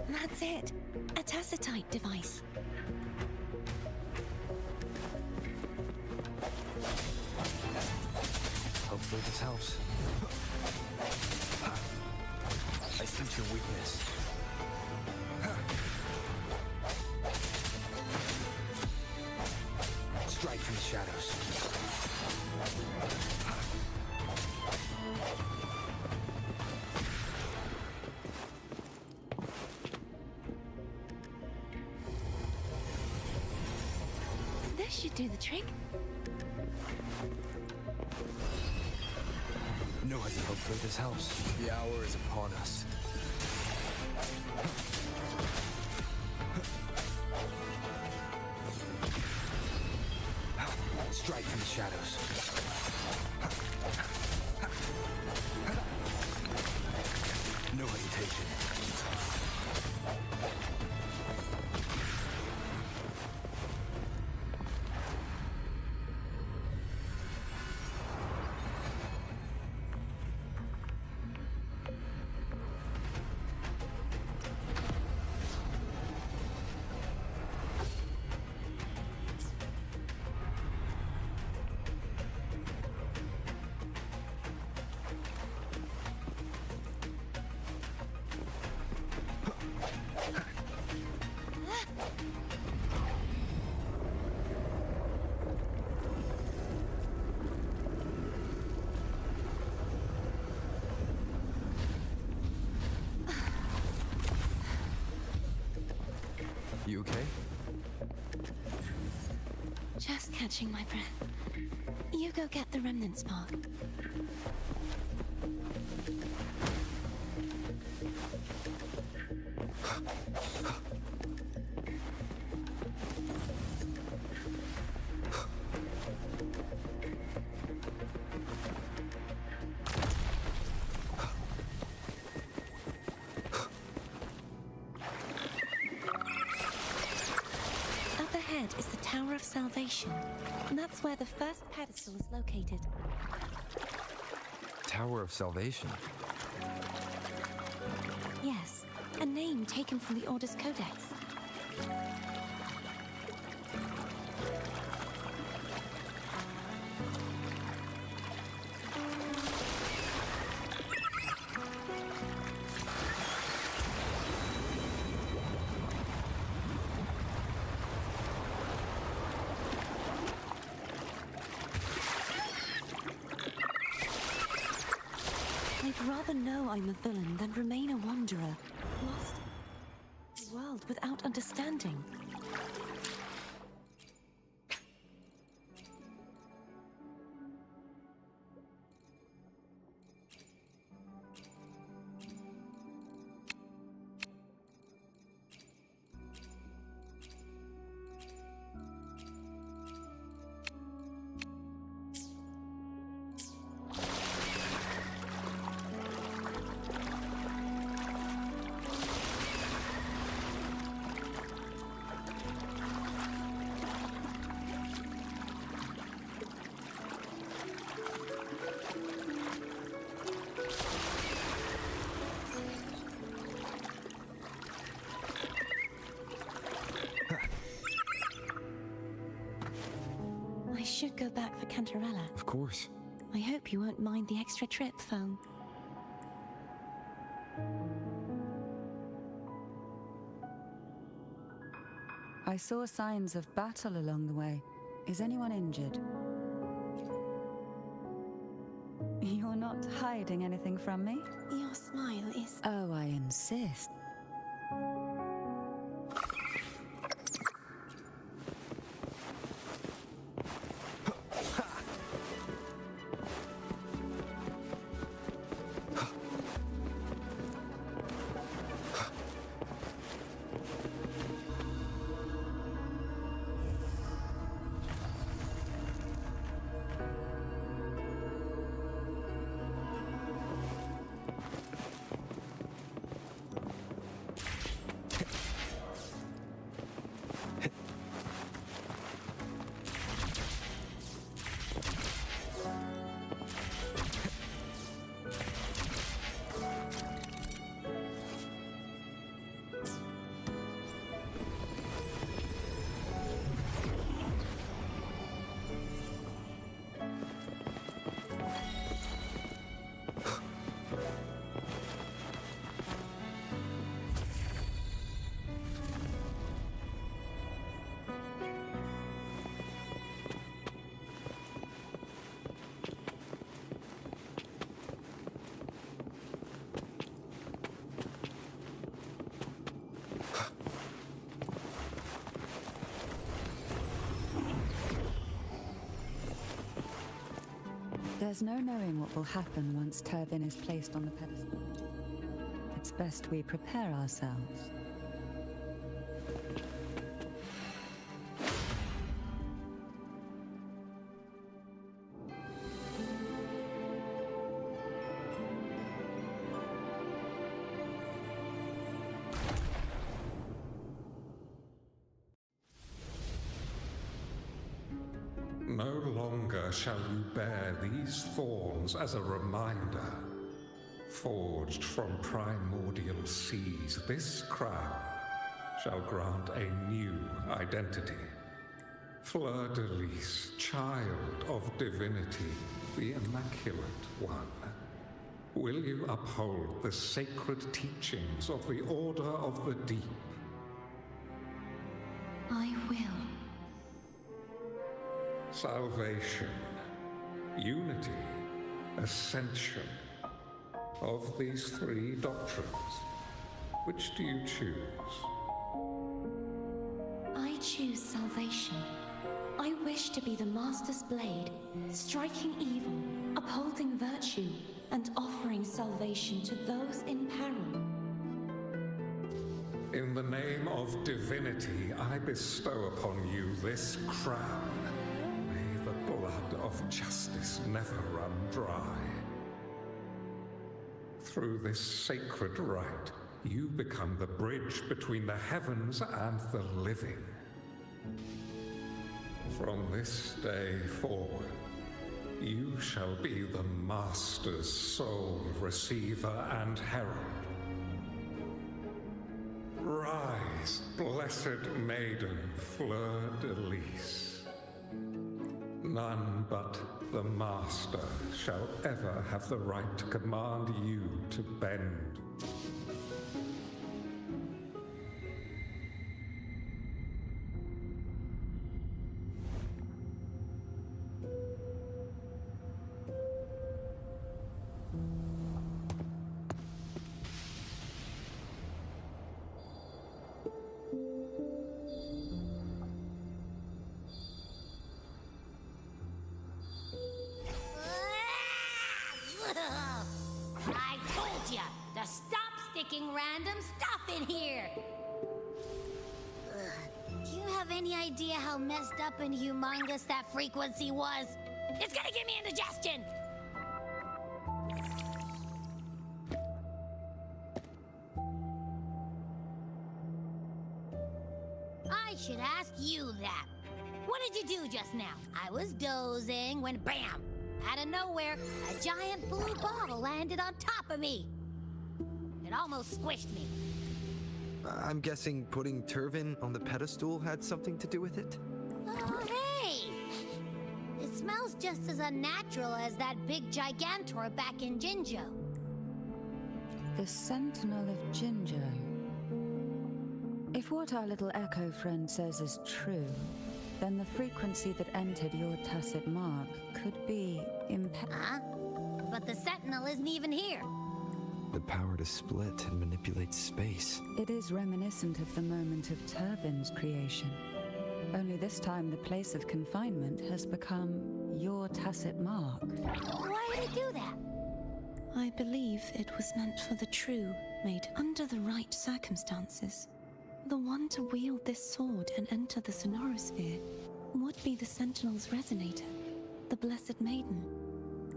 That's it. A tacitite device. Hopefully this helps. I sense your weakness. Strike from the shadows. This should do the trick. No, hopefully this helps. The hour is upon us. Strike from the shadows. No hesitation. You okay? Just catching my breath. You go get the remnant spark. Is the Tower of Salvation, and that's where the first pedestal is located. Tower of Salvation? Yes, a name taken from the Order's Codex. I'd rather know I'm a villain than remain a wanderer, lost in the world without understanding. I should go back for Cantarella. Of course. I hope you won't mind the extra trip, phone. I saw signs of battle along the way. Is anyone injured? You're not hiding anything from me? Your smile is... Oh, I insist. There's no knowing what will happen once Turvin is placed on the pedestal. It's best we prepare ourselves. No longer shall you bear these thorns as a reminder. Forged from primordial seas, this crown shall grant a new identity. Fleur-de-lis, child of divinity, the Immaculate One. Will you uphold the sacred teachings of the Order of the Deep? I will. Salvation, unity, ascension. Of these three doctrines, which do you choose? I choose salvation. I wish to be the Master's blade, striking evil, upholding virtue, and offering salvation to those in peril. In the name of divinity, I bestow upon you this crown. May the blood of justice never run dry. Through this sacred rite, you become the bridge between the heavens and the living. From this day forward, you shall be the Master's sole receiver and herald. Rise, blessed maiden Fleur-de-lis. None but the Master shall ever have the right to command you to bend. ya to stop sticking random stuff in here. Ugh. Do you have any idea how messed up and humongous that frequency was? It's gonna give me indigestion! I should ask you that. What did you do just now? I was dozing when BAM! Out of nowhere, a giant blue ball landed on top of me. It almost squished me. I'm guessing putting Turvin on the pedestal had something to do with it? Oh, hey! It smells just as unnatural as that big Gigantor back in Jinjo. The Sentinel of Jinjo. If what our little echo friend says is true, then the frequency that entered your tacit mark could be Huh? But the Sentinel isn't even here. The power to split and manipulate space. It is reminiscent of the moment of Turvin's creation. Only this time the place of confinement has become your tacit mark. Why would it do that? I believe it was meant for the true, made under the right circumstances. The one to wield this sword and enter the sonorosphere would be the Sentinel's resonator, the Blessed Maiden.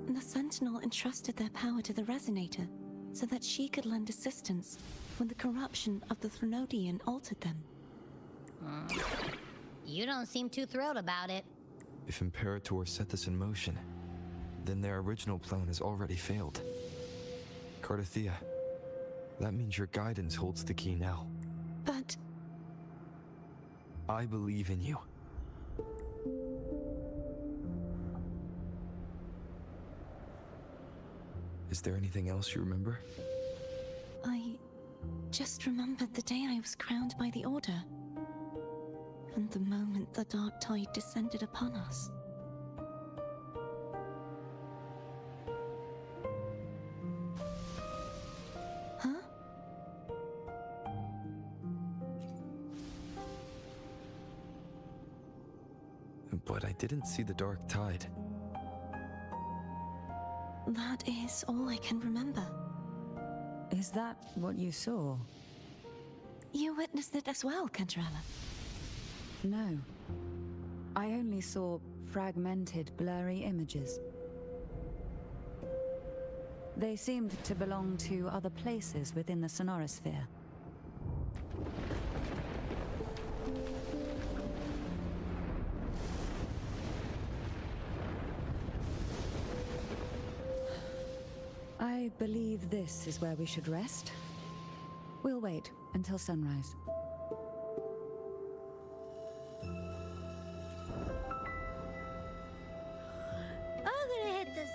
The Sentinel entrusted their power to the resonator so that she could lend assistance when the corruption of the Threnodian altered them. You don't seem too thrilled about it. If Imperator set this in motion, then their original plan has already failed. Cardathea, that means your guidance holds the key now. But I believe in you. Is there anything else you remember? I just remembered the day I was crowned by the Order, and the moment the dark tide descended upon us. Huh? But I didn't see the dark tide. That is all I can remember. Is that what you saw? You witnessed it as well, Cantarella. No. I only saw fragmented, blurry images. They seemed to belong to other places within the sonorosphere. I believe this is where we should rest. We'll wait until sunrise. I'm gonna hit this.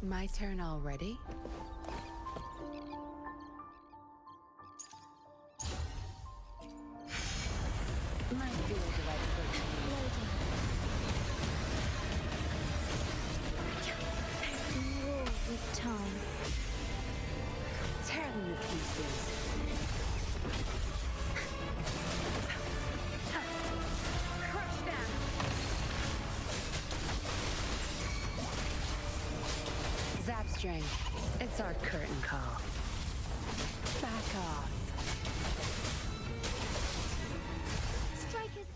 My turn already? My field of expertise. War with time. Tear them to pieces. Crush them! Zapstring, it's our curtain call. Back off. Strike is.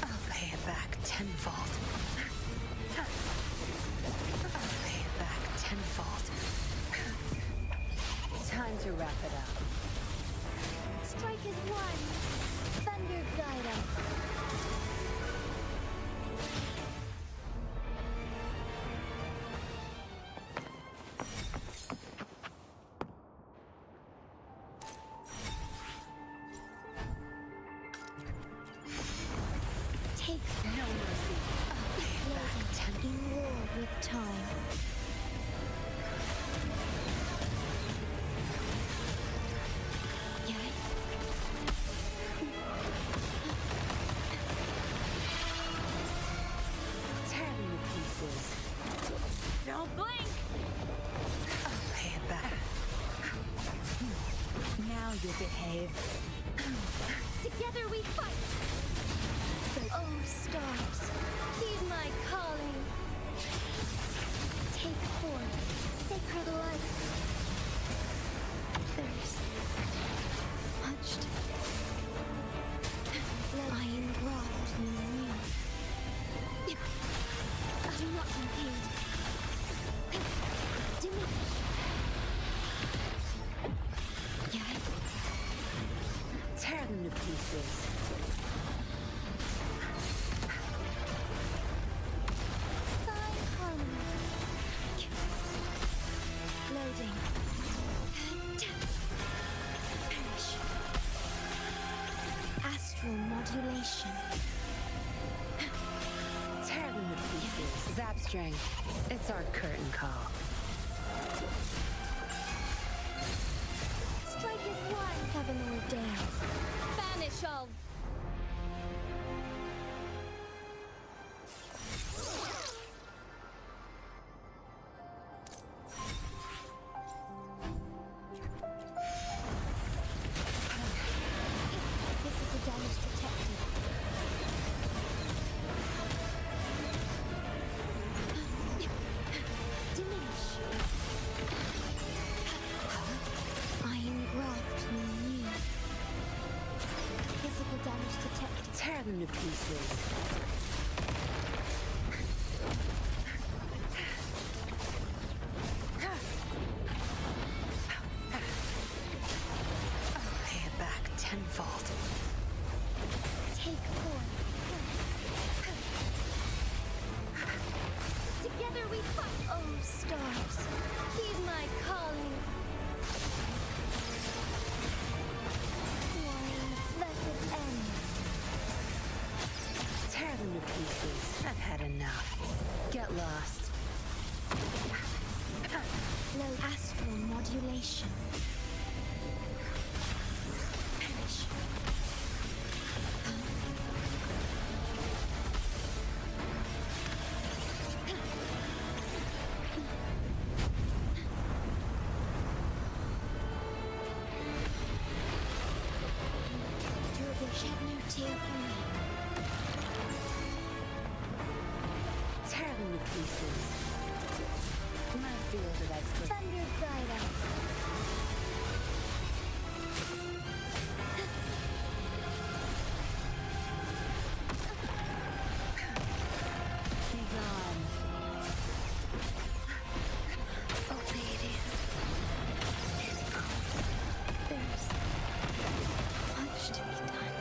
I'll pay it back tenfold. I'll pay it back tenfold. Time to wrap it up. Strike is one. Thunder guide us. Take No mercy. I'll pay it back tenfold. in war with time. Yeah. Tear them to pieces. Don't blink. I'll pay it back. Now you behave. Together we fight. Oh, stars, heed my calling. Take forth sacred light. There's touched. Let I engraft you new. Do not impede. Diminish. Yeah. Tear them to pieces. Fine harmony. Loading. Perish. Astral modulation. Tear them to pieces. Zapstring. It's our curtain call. Strike is one. Heaven ordains. Banish all. Physical damage detected. Diminish. I engraft you new. Physical damage detected. Tear them to pieces. I'll pay it back tenfold. Take form. Together we fight. Oh, stars, heed my calling. One blessed end. Tear them to pieces. I've had enough. Get lost. Low astral modulation. Perish. Durable shed no tear for me. Tear them to pieces. My field of expertise. Thunder guide us. Be gone. Obedience is proof. There's much to be done.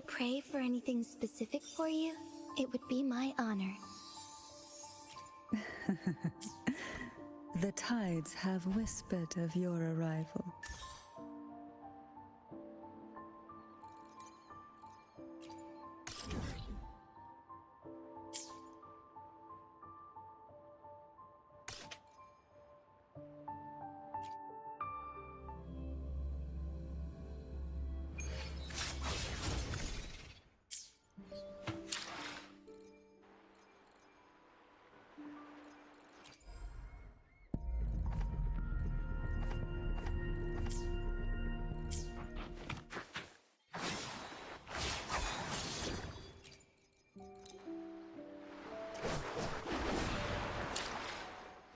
I pray for anything specific for you, it would be my honor. The tides have whispered of your arrival.